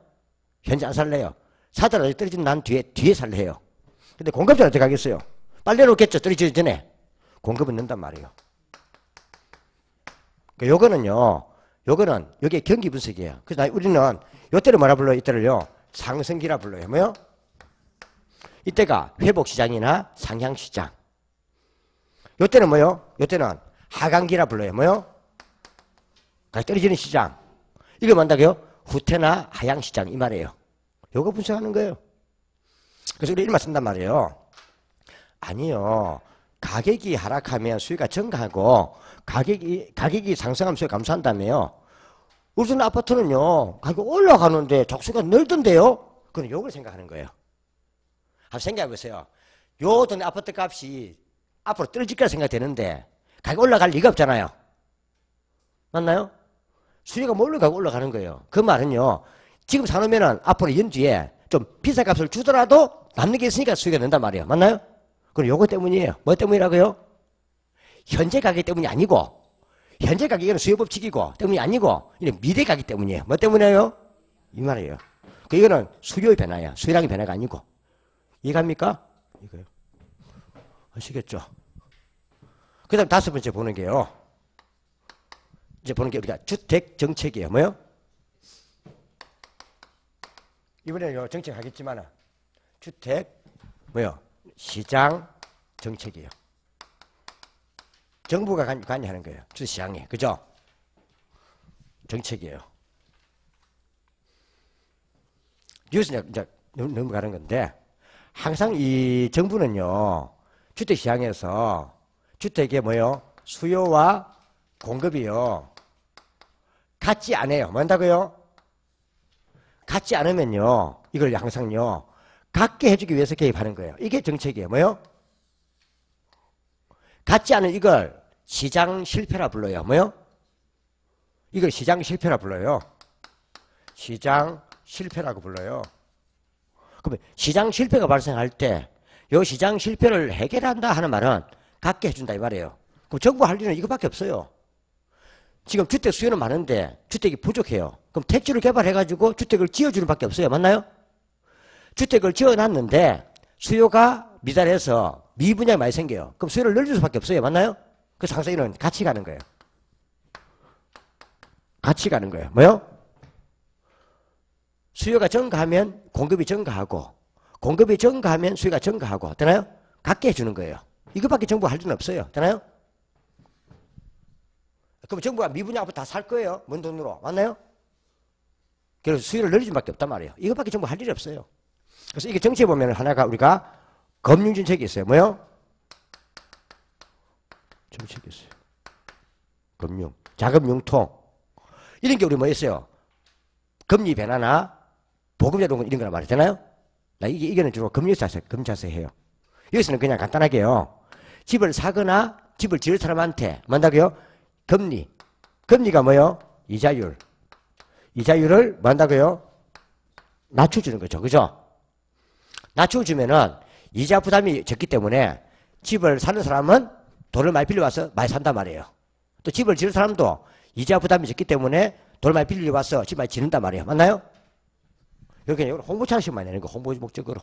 현재 안 살래 해요. 사더라도 떨어진 난 뒤에 살래 해요. 근데 공급자는 어떻게 하겠어요? 빨리 내놓겠죠. 떨어지기 전에. 공급은 넣는단 말이에요. 요거는 여기에 경기 분석이에요. 그래서 우리는 요때를 뭐라 불러요? 이때를요. 상승기라 불러요. 뭐요? 이때가 회복시장이나 상향시장. 요때는 뭐요? 요때는 하강기라 불러요. 뭐요? 떨어지는 시장. 이거 뭔다고요? 후퇴나 하향시장 이 말이에요. 요거 분석하는 거예요. 그래서 우리 이런 말 쓴단 말이에요. 아니요. 가격이 하락하면 수요가 증가하고 가격이 상승하면 수요가 감소한다며요. 우선 아파트는요. 가격 올라가는데 적수가 늘던데요. 그건 요걸 생각하는 거예요. 한번 생각해 보세요. 요 동네 아파트 값이 앞으로 떨어질 거라 생각되는데 가격 올라갈 리가 없잖아요. 맞나요? 수요가 몰래 가고 올라가는 거예요. 그 말은요. 지금 사놓으면 앞으로 연주에 좀 비싼 값을 주더라도 남는 게 있으니까 수요가 는단 말이에요. 맞나요? 그럼 요거 때문이에요. 뭐 때문이라고요? 현재 가격 때문이 아니고 현재 가격은 수요 법칙이고 때문이 아니고 미래 가격 때문이에요. 뭐 때문이에요? 이 말이에요. 이거는 수요의 변화야. 수요량의 변화가 아니고. 이해갑니까? 이거요. 아시겠죠? 그 다음 다섯 번째 보는 게요. 이제 보는 게 우리가 주택 정책이에요. 뭐요? 이번에는 정책 하겠지만 주택 뭐요? 시장 정책이에요. 정부가 관여하는 거예요. 주시장에. 그죠? 정책이에요. 여기서 이제 넘어가는 건데 항상 이 정부는요. 주택시장에서 주택의 뭐요? 수요와 공급이요. 같지 않아요. 뭔다고요? 같지 않으면요. 이걸 항상요. 같게 해주기 위해서 개입하는 거예요. 이게 정책이에요. 뭐요? 같지 않은 이걸 시장 실패라 불러요. 뭐요? 이걸 시장 실패라 불러요. 시장 실패라고 불러요. 그러면 시장 실패가 발생할 때 이 시장 실패를 해결한다 하는 말은 갖게 해준다 이 말이에요. 그럼 정부 할 일은 이거밖에 없어요. 지금 주택 수요는 많은데 주택이 부족해요. 그럼 택지를 개발해가지고 주택을 지어주는 밖에 없어요. 맞나요? 주택을 지어놨는데 수요가 미달해서 미분양이 많이 생겨요. 그럼 수요를 늘릴 수밖에 없어요. 맞나요? 그래서 항상 이런 같이 가는 거예요. 같이 가는 거예요. 뭐요? 수요가 증가하면 공급이 증가하고 공급이 증가하면 수요가 증가하고 되나요? 같게 해주는 거예요. 이것밖에 정부가 할 일은 없어요. 되나요? 그럼 정부가 미분양 아파트 다 살 거예요. 뭔 돈으로. 맞나요? 그래서 수요를 늘릴 수밖에 없단 말이에요. 이것밖에 정부가 할 일이 없어요. 그래서 이게 정치에 보면 하나가 우리가 금융정책이 있어요. 뭐요? 정책이 있어요. 금융. 자금 융통. 이런 게 우리 뭐 있어요? 금리 변화나 보금자 동원 이런 거란 말이 되나요? 이게는 주로 금융자세해요. 여기서는 그냥 간단하게요. 집을 사거나 집을 지을 사람한테 뭔다고요? 금리. 금리가 뭐요? 이자율. 이자율을 뭔다고요? 낮춰주는 거죠. 그죠? 낮춰주면은 이자 부담이 적기 때문에 집을 사는 사람은 돈을 많이 빌려와서 많이 산단 말이에요. 또 집을 지을 사람도 이자 부담이 적기 때문에 돈을 많이 빌려와서 집 많이 지는단 말이에요. 맞나요? 여기는 홍보차식만 내는 거, 홍보 목적으로.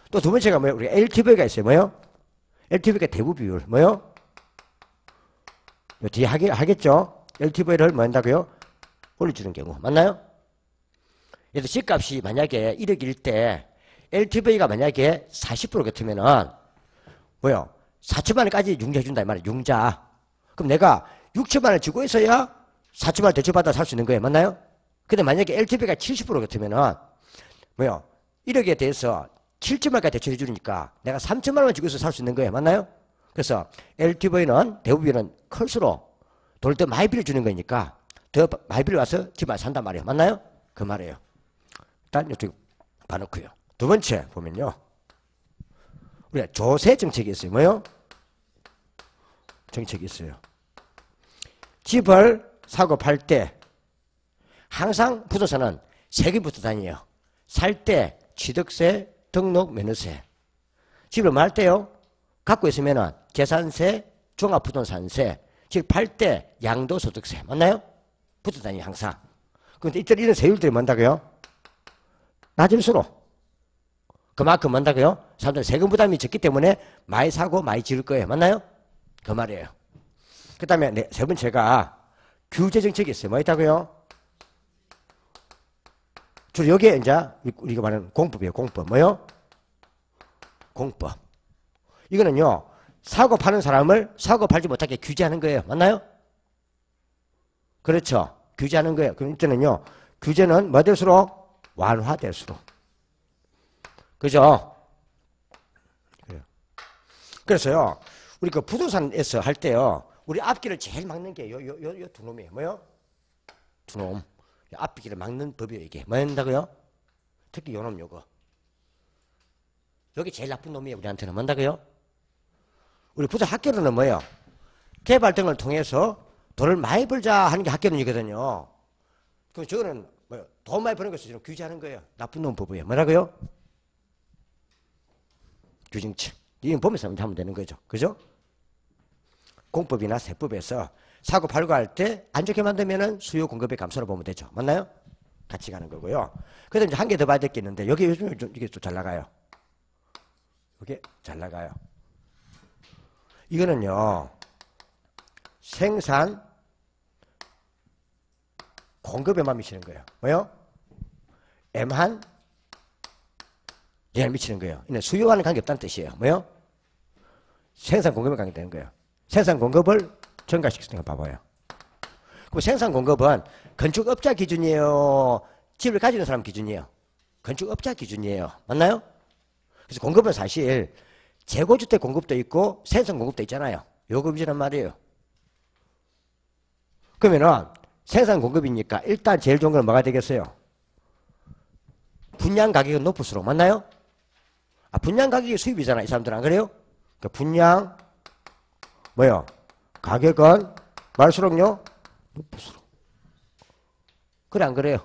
또 두 번째가 뭐예요? 우리 LTV가 있어요. 뭐요? LTV가 대부 비율. 뭐요? 요 뒤에 하겠죠? LTV를 뭐 한다고요? 올려주는 경우. 맞나요? 그래서 집값이 만약에 1억일 때 LTV가 만약에 40% 같으면은 뭐요? 4천만 원까지 융자해준다 이 말이에요. 융자. 그럼 내가 6천만 원 주고 있어야 4천만 원 대출받아 살 수 있는 거예요. 맞나요? 근데 만약에 LTV가 70% 같으면은 뭐요? 1억에 대해서 7천만 원까지 대출해 주니까 내가 3천만 원 주고 있어 살 수 있는 거예요. 맞나요? 그래서 LTV는 대부분은 클수록 돈을 더 많이 빌려주는 거니까 더 많이 빌려와서 집을 산단 말이에요. 맞나요? 그 말이에요. 일단 이쪽 봐놓고요. 두 번째 보면요. 우리가 조세 정책이 있어요. 뭐요? 정책이 있어요. 집을 사고 팔 때 항상 부동산은 세금부터 다녀요. 살 때 취득세, 등록, 면허세. 집을 말 때요. 갖고 있으면은 재산세, 종합부동산세, 집 팔 때 양도소득세. 맞나요? 붙어 다녀요. 항상. 그런데 이런 세율들이 뭔다고요? 낮을수록 그만큼 뭔다고요? 사람들 세금 부담이 적기 때문에 많이 사고 많이 지을 거예요. 맞나요? 그 말이에요. 그 다음에 세 번째가 규제 정책이 있어요. 뭐 있다고요? 주로 여기에 이제 우리가 말하는 공법이에요. 공법. 뭐요? 공법. 이거는요. 사고 파는 사람을 사고 팔지 못하게 규제하는 거예요. 맞나요? 그렇죠. 규제하는 거예요. 그럼 이때는요. 규제는 뭐 될수록 완화될수록. 그죠? 그래서요. 우리 그 부동산에서 할 때요. 우리 앞길을 제일 막는 게 요 두 놈이에요. 뭐요? 두 놈. 앞길을 막는 법이에요. 이게. 뭐 한다고요? 특히 요 놈 요거. 여기 제일 나쁜 놈이에요. 우리한테는. 뭔다고요? 우리 부자 학교로는 뭐예요? 개발 등을 통해서 돈을 많이 벌자 하는 게 학교론이거든요. 그럼 저거는 뭐예요? 돈 많이 버는 것을 규제하는 거예요. 나쁜 놈 법이에요. 뭐라고요? 규정책. 이건 보면서 하면 되는 거죠. 그죠? 공법이나 세법에서 사고 팔고 할 때 안 좋게 만들면은 수요 공급의 감소로 보면 되죠. 맞나요? 같이 가는 거고요. 그래서 이제 한 개 더 봐야 될 게 있는데 여기 요즘 이게 좀 잘 나가요. 이게 잘 나가요. 이거는요. 생산 공급에만 미치는 거예요. 뭐요? M한 얘를 미치는 거예요. 수요와는 관계없다는 뜻이에요. 뭐요? 생산 공급에 관계되는 거예요. 생산 공급을 증가시키는 거 봐봐요. 그럼 생산 공급은 건축업자 기준이에요? 집을 가지는 사람 기준이에요? 건축업자 기준이에요. 맞나요? 그래서 공급은 사실 재고주택 공급도 있고 생산 공급도 있잖아요. 요거 위주란 말이에요. 그러면은 생산 공급이니까 일단 제일 좋은 건 뭐가 되겠어요? 분양 가격은 높을수록. 맞나요? 분양 가격이 수입이잖아. 이 사람들은 안 그래요? 그러니까 분양 뭐요? 가격은 말수록요? 높을수록. 그래 안 그래요?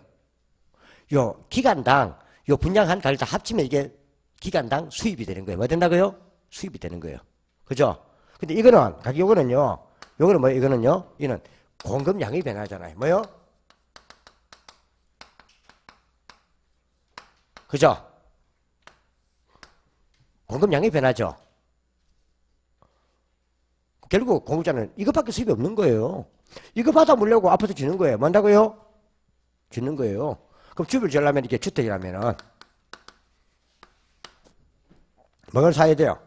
요 기간당 요 분양한 가격 다 합치면 이게 기간당 수입이 되는 거예요. 뭐 된다고요? 수입이 되는 거예요. 그죠? 근데 이거는 가격 요거는요. 요거는 뭐예요? 이거는요. 이는 공급량이 변하잖아요. 뭐요? 그죠? 공급량이 변하죠. 결국 공급자는 이것밖에 수입이 없는 거예요. 이거 받아 물려고 아파트 짓는 거예요. 뭔다고요? 짓는 거예요. 그럼 집을 지으려면 이게 주택이라면은 뭘 사야 돼요?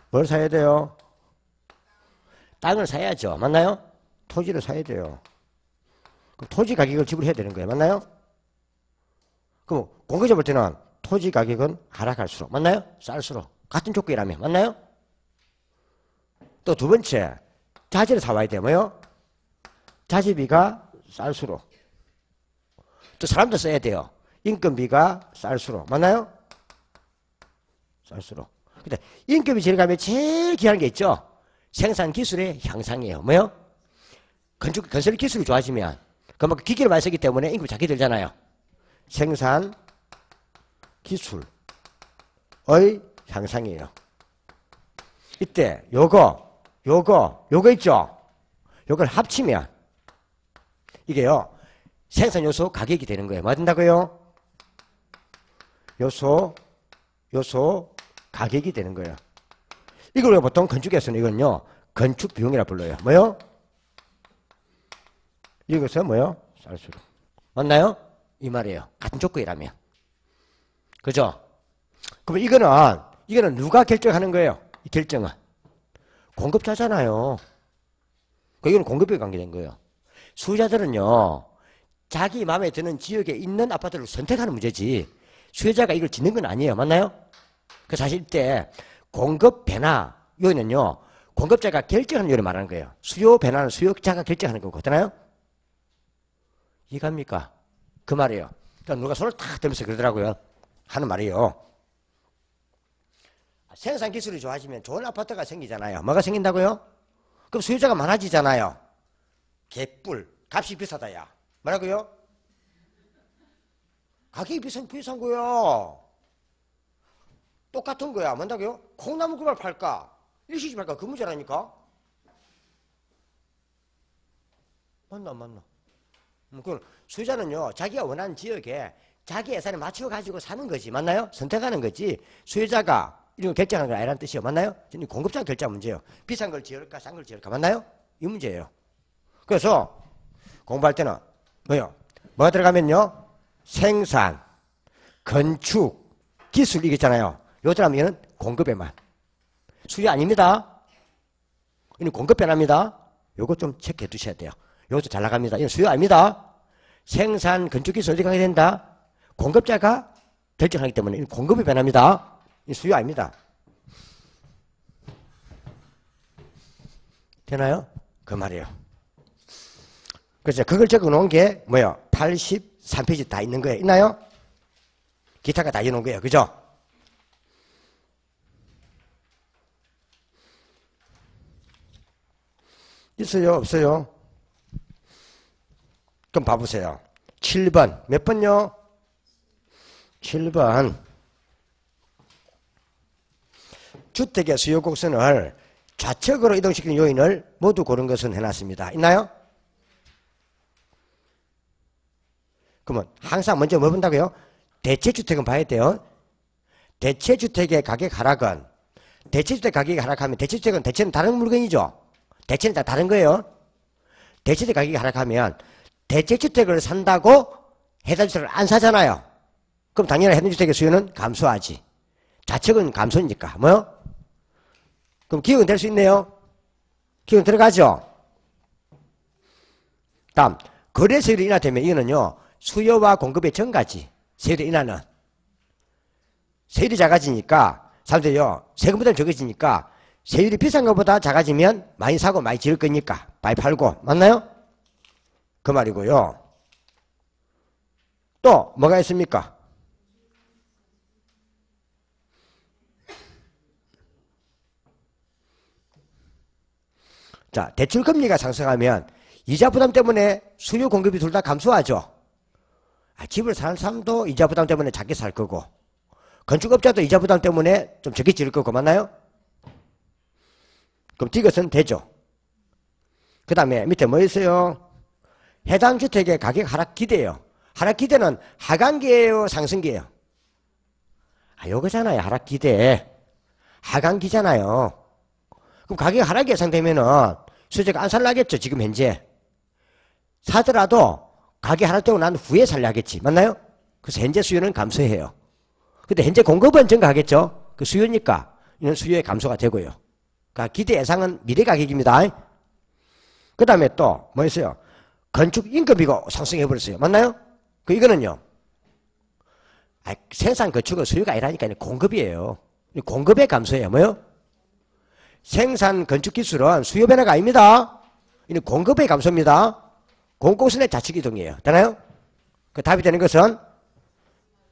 뭘 사야 돼요? 땅을 사야죠. 맞나요? 토지를 사야 돼요. 그럼 토지 가격을 지불해야 되는 거예요. 맞나요? 그럼 공급자 볼 때는 토지 가격은 하락할수록. 맞나요? 쌀수록. 같은 조건이라면. 맞나요? 또 두 번째, 자재를 사와야 돼요. 뭐요? 자재비가 쌀수록. 또 사람도 써야 돼요. 인건비가 쌀수록. 맞나요? 쌀수록. 근데 인건비 제일 가면 제일 귀한 게 있죠? 생산 기술의 향상이에요. 뭐요? 건설 기술이 좋아지면 그만큼 기계를 많이 쓰기 때문에 인건비 작게 들잖아요. 생산 기술의 향상이에요. 이때 요거 있죠? 요걸 합치면 이게요. 생산 요소 가격이 되는 거예요. 뭐 된다고요? 요소 가격이 되는 거예요. 이걸 우리가 보통 건축에서는 이건요, 건축 비용이라 불러요. 뭐요? 이것은 뭐요? 쌀수로. 맞나요? 이 말이에요. 같은 조건이라면. 그죠? 그럼 이거는 누가 결정하는 거예요? 이 결정은. 공급자잖아요. 이거는 공급에 관계된 거예요. 수요자들은요, 자기 마음에 드는 지역에 있는 아파트를 선택하는 문제지, 수요자가 이걸 짓는 건 아니에요. 맞나요? 그 사실 이때 공급 변화, 여기는요, 공급자가 결정하는 요를 말하는 거예요. 수요 변화는 수요자가 결정하는 거고, 그렇잖아요? 이해갑니까? 그 말이에요. 그러니까 누가 손을 탁 들면서 그러더라고요. 하는 말이에요. 생산 기술이 좋아지면 좋은 아파트가 생기잖아요. 뭐가 생긴다고요? 그럼 수요자가 많아지잖아요. 개뿔, 값이 비싸다야. 뭐라고요? 가격이 비싼 거야. 똑같은 거야. 뭔다고요? 콩나물 그걸 팔까? 일시집 팔까? 그 문제라니까. 맞나? 그럼 수요자는요, 자기가 원하는 지역에 자기 예산에 맞춰 가지고 사는 거지. 맞나요? 선택하는 거지. 수요자가 이런 거 결정하는 건 아니라는 뜻이요. 맞나요? 공급자가 결정한 문제예요. 비싼 걸 지을까, 싼 걸 지을까. 맞나요? 이 문제예요. 그래서 공부할 때는 뭐요? 뭐가 들어가면요? 생산, 건축, 기술 이겠잖아요. 요 들어가면 공급에만. 수요 아닙니다. 이는 공급 변화입니다. 요거 좀 체크해 두셔야 돼요. 요것도 잘 나갑니다. 이건 수요 아닙니다. 생산, 건축 기술 어디 가게 된다? 공급자가 결정하기 때문에 이건 공급의 변화입니다. 이건 수요 아닙니다. 되나요? 그 말이에요. 그래서 그걸 적어 놓은 게 뭐예요? 83페이지 다 있는 거예요. 있나요? 기타가 다 이어놓은 거예요. 그죠? 있어요? 없어요? 그럼 봐보세요. 7번. 몇 번요? 7번. 주택의 수요 곡선을 좌측으로 이동시키는 요인을 모두 고른 것은 해놨습니다. 있나요? 그러면 항상 먼저 뭐 본다고요? 대체주택은 봐야 돼요. 대체주택의 가격 하락은, 대체주택 가격이 하락하면, 대체는 다른 물건이죠. 대체는 다 다른 거예요. 대체주택 가격이 하락하면 대체주택을 산다고 해당주택을 안 사잖아요. 그럼 당연히 해당주택의 수요는 감소하지. 좌측은 감소니까. 뭐요? 그럼 기억은 될 수 있네요. 기억은 들어가죠. 다음, 거래 세율이 인하되면 이거는요, 수요와 공급의 증가지. 세율이 인하는. 세율이 작아지니까 사람들이요, 세금보다 적어지니까 세율이 비싼 것보다 작아지면 많이 사고 많이 지을 거니까 많이 팔고. 맞나요? 그 말이고요. 또 뭐가 있습니까? 자, 대출금리가 상승하면 이자 부담 때문에 수요 공급이 둘 다 감소하죠. 집을 사는 사람도 이자 부담 때문에 작게 살 거고, 건축업자도 이자 부담 때문에 좀 적게 지을 거고. 맞나요? 그럼 이것은 되죠. 그 다음에 밑에 뭐 있어요? 해당 주택의 가격 하락 기대예요. 하락 기대는 하강기예요, 상승기예요? 요거잖아요. 하락 기대. 하강기잖아요. 그럼 가격 하락이 예상되면은 수요자가 안 살라겠죠. 지금 현재 사더라도 가격 하락되고 난 후에 살려야겠지. 맞나요? 그래서 현재 수요는 감소해요. 근데 현재 공급은 증가하겠죠. 그 수요니까 이는 수요의 감소가 되고요. 그러니까 기대 예상은 미래 가격입니다. 그 다음에 또 뭐 있어요? 건축 임금비가 상승해버렸어요. 맞나요? 이거는요, 생산 건축은 수요가 아니라니까 공급이에요. 공급의 감소예요. 뭐요? 생산 건축 기술은 수요 변화가 아닙니다. 이는 공급의 감소입니다. 공공선의 좌측 이동이에요. 되나요? 그 답이 되는 것은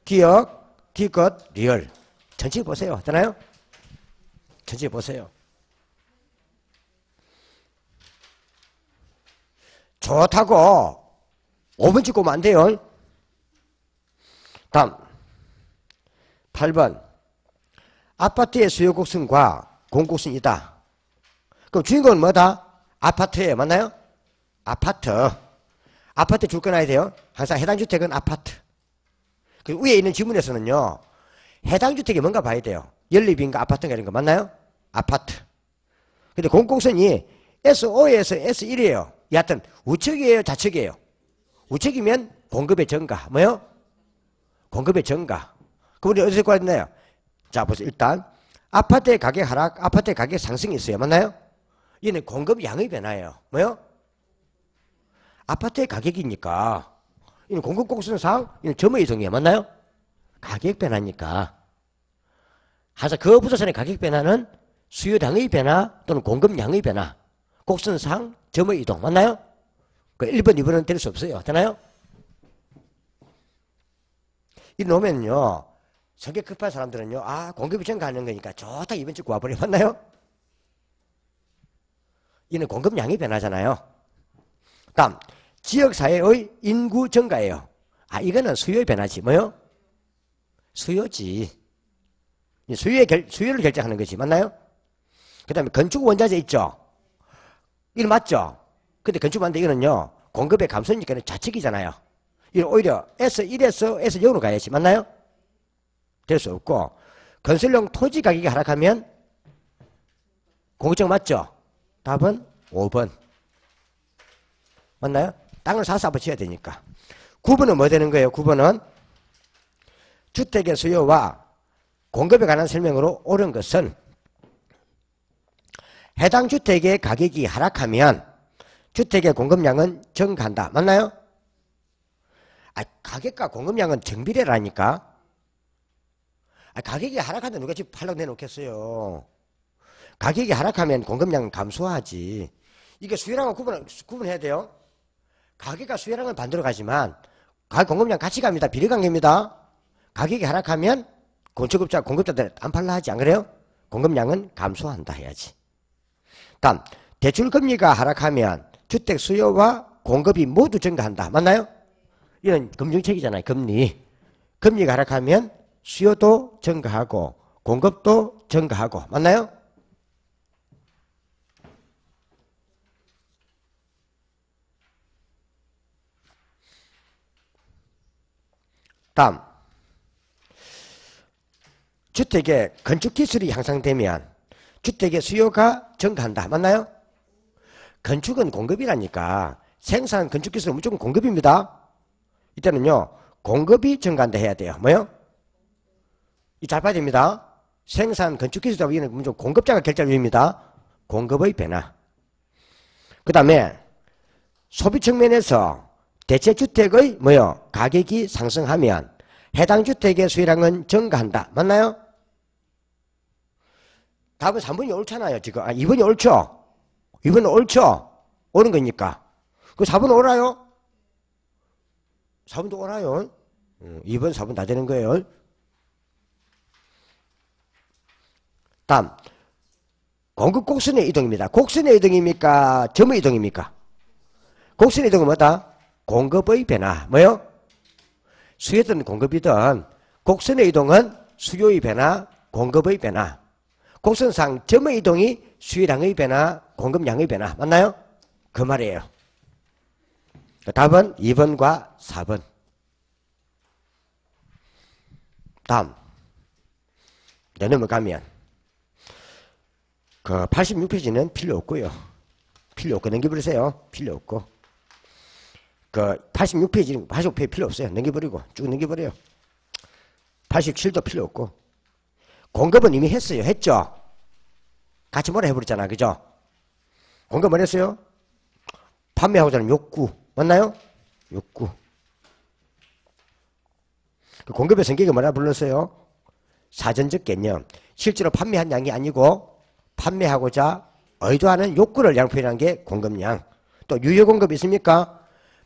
기억, 기껏, 리얼. 전체 보세요. 되나요? 전체 보세요. 좋다고 5번 찍고 오면 안 돼요. 다음 8번. 아파트의 수요 곡선과 공곡선이다. 그럼 주인공은 뭐다? 아파트예요. 맞나요? 아파트 줄 거놔야 돼요. 항상 해당 주택은 아파트. 그 위에 있는 지문에서는요, 해당 주택이 뭔가 봐야 돼요. 연립인가 아파트인가 이런 거. 맞나요? 아파트. 근데 공곡선이 S5에서 S1이에요. 여하튼 우측이에요, 좌측이에요? 우측이면 공급의 증가. 뭐요? 공급의 증가. 그럼 우리 어디서 구했나요? 자, 보세요. 일단 아파트의 가격 하락, 아파트의 가격 상승이 있어요. 맞나요? 얘는 공급 양의 변화예요. 뭐요? 아파트의 가격이니까 이는 공급 곡선상 이는 점의 이동이에요. 맞나요? 가격 변화니까. 하여서 그 부동산의 가격 변화는 수요량의 변화 또는 공급량의 변화. 곡선상 점의 이동. 맞나요? 그 1번, 2번은 될 수 없어요. 되나요? 이 놓으면요. 성격 급한 사람들은요. 아, 공급이 증가하는 거니까 좋다. 이번 주 구해버려. 맞나요? 이는 공급량의 변화잖아요. 다음, 지역사회의 인구 증가예요. 아, 이거는 수요의 변화지. 뭐요? 수요지. 수요를 결정하는 거지. 맞나요? 그 다음에 건축 원자재 있죠? 이거 맞죠? 근데 건축 원자재 이거는요. 공급의 감소니까 좌측이잖아요. 이거 오히려 S1에서 S0으로 가야지. 맞나요? 될 수 없고, 건설용 토지 가격이 하락하면 공급증 맞죠? 답은 5번. 맞나요? 땅을 사서 한번 지어야 되니까. 9번은 뭐 되는 거예요? 9번은 주택의 수요와 공급에 관한 설명으로 옳은 것은 해당 주택의 가격이 하락하면 주택의 공급량은 증가한다. 맞나요? 아, 가격과 공급량은 정비례라니까. 아, 가격이 하락하는데 누가 집 팔려고 내놓겠어요. 가격이 하락하면 공급량은 감소하지. 이게 수요량을 구분해야 돼요. 가격과 수요량은 반대로 가지만 가격 공급량 같이 갑니다. 비례관계입니다. 가격이 하락하면 공급자들 안 팔라 하지. 안 그래요? 공급량은 감소한다 해야지. 다음, 대출금리가 하락하면 주택 수요와 공급이 모두 증가한다. 맞나요? 이건 금융책이잖아요. 금리. 금리가 하락하면 수요도 증가하고 공급도 증가하고. 맞나요? 다음, 주택의 건축기술이 향상되면 주택의 수요가 증가한다. 맞나요? 건축은 공급이라니까 생산 건축기술은 무조건 공급입니다. 이때는요. 공급이 증가한다 해야 돼요. 뭐요? 이 잘 봐야 됩니다. 생산 건축기술이라고 하기는 무조건 공급자가 결정할 일입니다. 공급의 변화. 그 다음에 소비 측면에서 대체주택의 뭐요? 가격이 상승하면 해당 주택의 수요량은 증가한다. 맞나요? 답은 3번이 옳잖아요. 지금. 2번이 옳죠? 2번은 옳죠? 옳은 거니까. 그 4번 옳아요? 4번도 옳아요. 2번, 4번 다 되는 거예요. 다음, 공급 곡선의 이동입니다. 곡선의 이동입니까? 점의 이동입니까? 곡선의 이동은 뭐다? 공급의 변화. 뭐요? 수요든 공급이든 곡선의 이동은 수요의 변화, 공급의 변화. 곡선상 점의 이동이 수요량의 변화, 공급량의 변화. 맞나요? 그 말이에요. 답은 2번과 4번. 다음. 넘어가면 그 86페이지는 필요 없고요. 필요 없고 넘겨버리세요. 필요 없고. 그 86페이지는 85페이지 필요 없어요. 넘겨버리고 쭉 넘겨버려요. 87도 필요 없고. 공급은 이미 했어요. 했죠? 같이 뭐라 해버렸잖아. 그죠? 공급 뭐 했어요? 판매하고자 하는 욕구. 맞나요? 욕구. 그 공급의 성격이 뭐라 불렀어요? 사전적 개념. 실제로 판매한 양이 아니고 판매하고자 의도하는 욕구를 양표현한 게 공급량. 또 유효공급이 있습니까?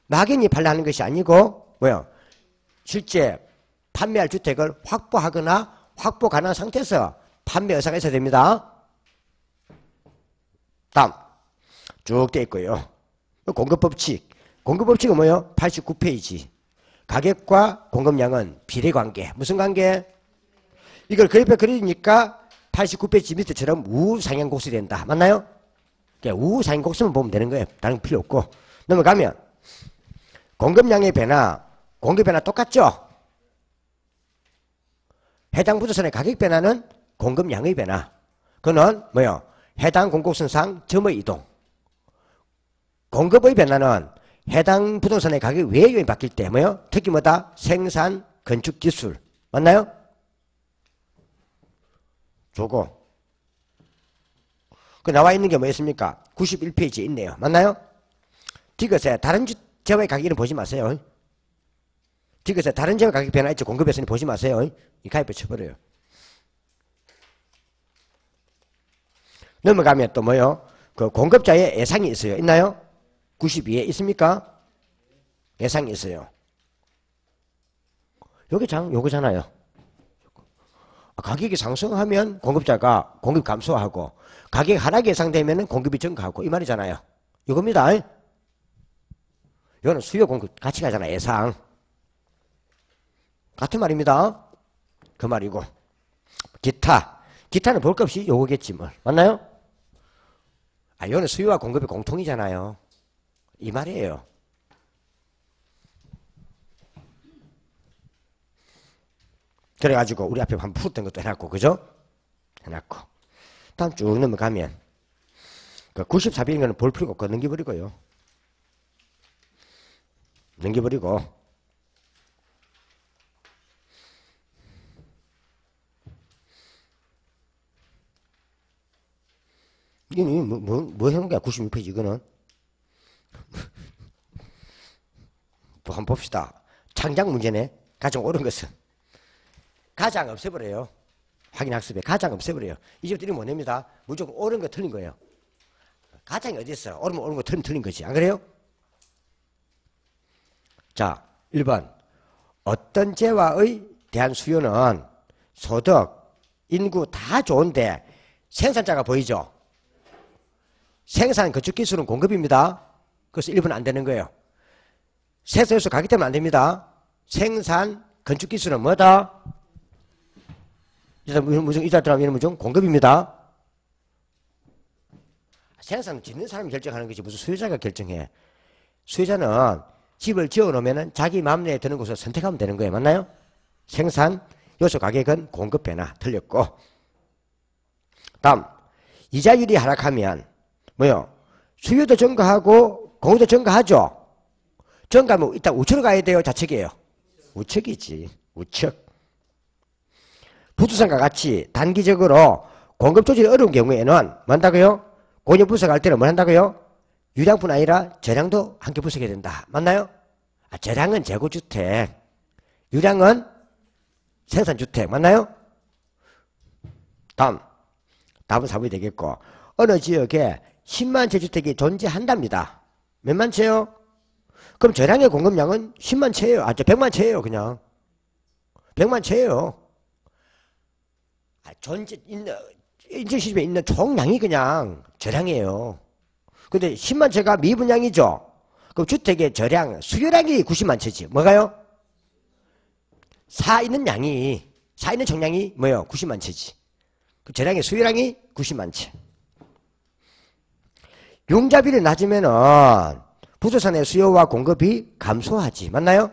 막연히 팔라는 것이 아니고 뭐요? 실제 판매할 주택을 확보하거나 확보 가능한 상태에서 판매 의사가 있어야 됩니다. 다음 쭉 돼 있고요. 공급법칙. 공급법칙은 뭐예요? 89페이지. 가격과 공급량은 비례관계. 무슨 관계? 이걸 그래프에 그리니까 89페이지 밑에처럼 우상향 곡선이 된다. 맞나요? 우상향 곡선만 보면 되는 거예요. 다른 거 필요 없고. 넘어가면 공급량의 변화, 공급 변화 똑같죠? 해당 부동산의 가격 변화는 공급량의 변화. 그는 뭐요? 해당 공급선상 점의 이동. 공급의 변화는 해당 부동산의 가격 외형이 바뀔 때 뭐요? 특히 뭐다? 생산, 건축 기술. 맞나요? 저거. 그 나와 있는 게 뭐였습니까? 91페이지에 있네요. 맞나요? 디귿에 다른 재화의 가격은 보지 마세요. 디귿에 다른 재화 가격 변화 있죠? 공급에서는 보지 마세요. 이 가입에 쳐버려요. 넘어가면 또 뭐요? 그 공급자의 예상이 있어요. 있나요? 92에 있습니까? 예상이 있어요. 요거잖아요. 가격이 상승하면 공급자가 공급 감소하고 가격 하락이 예상되면 공급이 증가하고 이 말이잖아요. 이겁니다. 이거는 수요 공급 같이 가잖아. 예상. 같은 말입니다. 그 말이고. 기타는 볼 것 없이 요거겠지 뭘. 맞나요? 이거는 수요와 공급이 공통이잖아요. 이 말이에요. 그래가지고 우리 앞에 한번 풀었던 것도 해놨고, 그죠? 해놨고. 다음 쭉 넘어가면 그 94페이지는 볼 필요가 없고 넘겨버리고요. 넘겨버리고 이게 뭐 해놓은 거야? 96페이지 이거는. 뭐 한번 봅시다. 창작 문제네. 가장 옳은 것은 가장 없애버려요. 확인학습에 가장 없애버려요. 이제부터 이름 못 냅니다. 무조건 옳은 거 틀린 거예요. 가장이 어디 있어? 옳은 거 틀린 거지. 안 그래요? 자, 1번. 어떤 재화의 대한 수요는 소득, 인구 다 좋은데 생산자가 보이죠? 생산 건축 기술은 공급입니다. 그래서 1번 안 되는 거예요. 세서에서 가기 때문에 안 됩니다. 생산 건축 기술은 뭐다? 이자들하면 무슨 공급입니다. 생산 짓는 사람이 결정하는 거지 무슨 수요자가 결정해. 수요자는 집을 지어놓으면 자기 마음에 드는 곳을 선택하면 되는 거예요. 맞나요? 생산 요소 가격은 공급 변화 틀렸고. 다음 이자율이 하락하면 뭐요? 수요도 증가하고 공급도 증가하죠. 증가하면 일단 우측으로 가야 돼요. 좌측이에요. 우측이지. 우측. 부두산과 같이 단기적으로 공급 조절이 어려운 경우에는 뭐한다고요? 공유 분석할 때는 뭐 한다고요? 유량뿐 아니라 저량도 함께 분석해야 된다. 맞나요? 저량은 재고주택, 유량은 생산주택. 맞나요? 다음. 답은 4번이 되겠고, 어느 지역에 10만 채 주택이 존재한답니다. 몇만 채요? 그럼 저량의 공급량은 10만 채예요. 100만 채예요. 그냥 100만 채예요. 인증시집에 있는 총량이 그냥 저량이에요. 근데 10만 채가 미분량이죠. 그럼 주택의 저량, 수요량이 90만 채지. 뭐가요? 사 있는 총량이 뭐예요? 90만 채지. 그 저량의 수요량이 90만 채. 융자비를 낮으면은 부동산의 수요와 공급이 감소하지. 맞나요?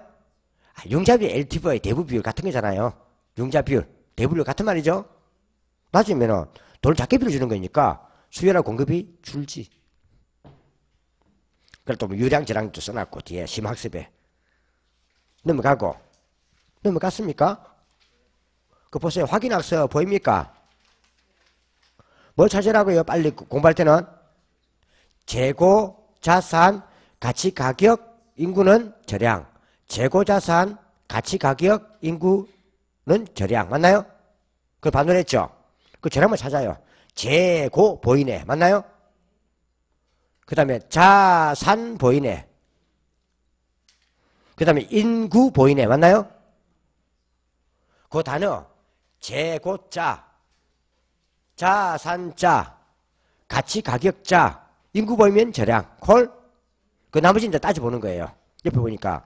융자비 LTV의 대부 비율 같은 거잖아요. 융자 비율, 대부 비율 같은 말이죠. 낮으면은 돈을 작게 빌려주는 거니까 수요나 공급이 줄지. 그래 또 뭐 유량 저량도 써놨고 뒤에 심학습에 넘어갔습니까? 그 보세요. 확인학습 보입니까? 뭘 찾으라고요? 빨리 공부할 때는 재고, 자산, 가치, 가격, 인구는 저량. 재고, 자산, 가치, 가격, 인구는 저량. 맞나요? 그걸 반론했죠? 그 저량만 찾아요. 재고 보이네. 맞나요? 그 다음에 자산 보이네. 그 다음에 인구 보이네. 맞나요? 그 단어 재고자, 자산자, 가치 가격자, 인구 보이면 저량, 콜. 그 나머지 이제 따져보는 거예요. 옆에 보니까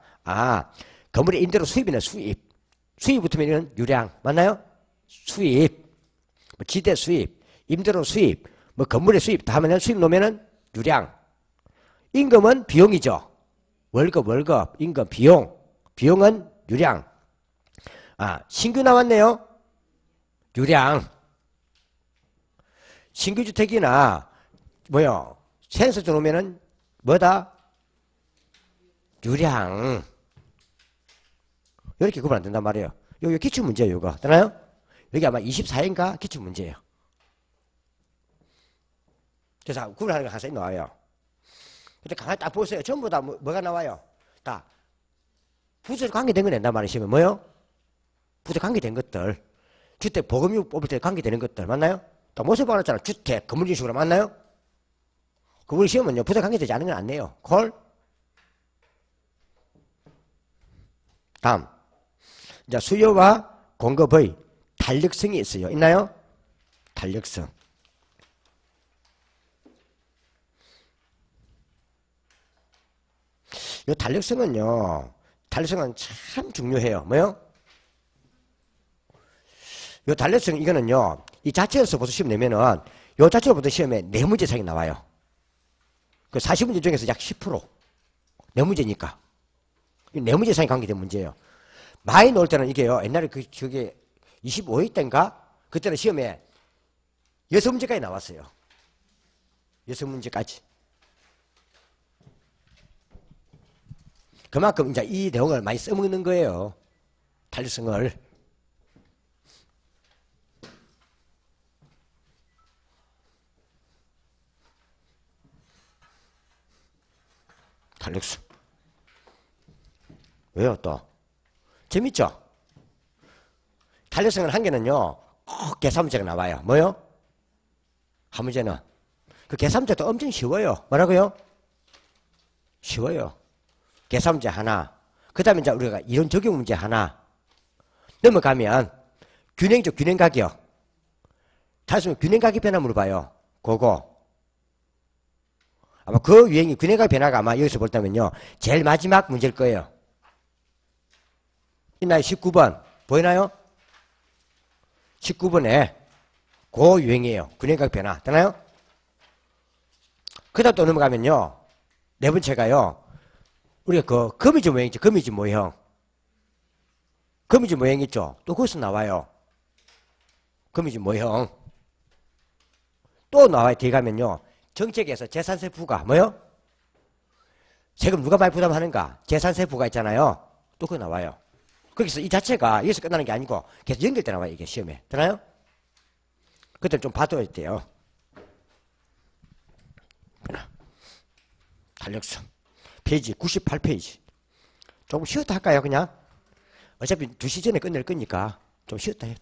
건물의 임대료 수입이네. 수입 붙으면 유량. 맞나요? 수입, 지대 수입, 임대료 수입, 건물의 수입 다 하면 수입 놓으면 유량. 임금은 비용이죠. 월급, 임금, 비용은 유량. 신규 나왔네요. 유량. 신규주택이나 뭐요? 센서 들어오면은 뭐다? 유량. 이렇게 구분 안 된단 말이에요. 여기 기출문제예요, 이거. 되나요? 여기 아마 24인가 기출문제예요. 그래서 구분하는 거 항상 나와요. 근데 가만히 딱 보세요. 전부 다 뭐가 나와요? 다 부재로 관계된 거 낸단 말이시면 뭐요? 부재 관계된 것들. 주택 보급률 뽑을 때 관계되는 것들. 맞나요? 딱 모습 알았잖아. 주택, 건물인식으로 맞나요? 건물 시험은요, 부재 관계되지 않은 건 안 내요. 콜? 다음. 이제 수요와 공급의 탄력성이 있어요. 있나요? 탄력성. 이 탄력성은요, 탄력성은 참 중요해요. 뭐요? 이 탄력성, 이거는요, 이 자체에서부터 시험 내면은, 이 자체로부터 시험에 4문제 이상이 나와요. 그 40문제 중에서 약 10%. 4문제니까. 4문제 이상이 관계된 문제예요. 많이 나올 때는 이게요, 옛날에 저게 25회 때인가? 그때는 시험에 6문제까지 나왔어요. 6문제까지. 그만큼 이제 이 내용을 많이 써먹는 거예요. 탄력성을. 탄력성. 왜요, 또? 재밌죠? 탄력성은 한 개는요, 꼭 계산 문제가 나와요. 뭐요? 한 문제는. 그 계산 문제도 엄청 쉬워요. 뭐라고요? 쉬워요. 계산 문제 하나. 그 다음에 이제 우리가 이론 적용 문제 하나. 넘어가면, 균형이죠, 균형각이요. 단순히 균형각의 변화 물어봐요. 그거. 아마 그 유형이 균형각 변화가 아마 여기서 볼 때면요, 제일 마지막 문제일 거예요. 있나요? 19번. 보이나요? 19번에 그 유형이에요. 균형각 변화. 되나요? 그 다음 또 넘어가면요, 4번째가요, 우리가 그 거미줄 모형 있죠. 거미줄 모형. 거미줄 모형 있죠. 또 거기서 나와요. 거미줄 모형. 또 나와요. 뒤에 가면요, 정책에서 재산세 부과. 뭐요? 세금 누가 많이 부담하는가? 재산세 부과 있잖아요. 또 그거 나와요. 거기서 이 자체가 여기서 끝나는 게 아니고 계속 연결돼 나와요. 이게 시험에. 되나요? 그때 좀 봐둬야 돼요. 탄력성. 페이지 98페이지. 조금 쉬었다 할까요? 그냥? 어차피 2시 전에 끝낼 거니까 좀 쉬었다 해요.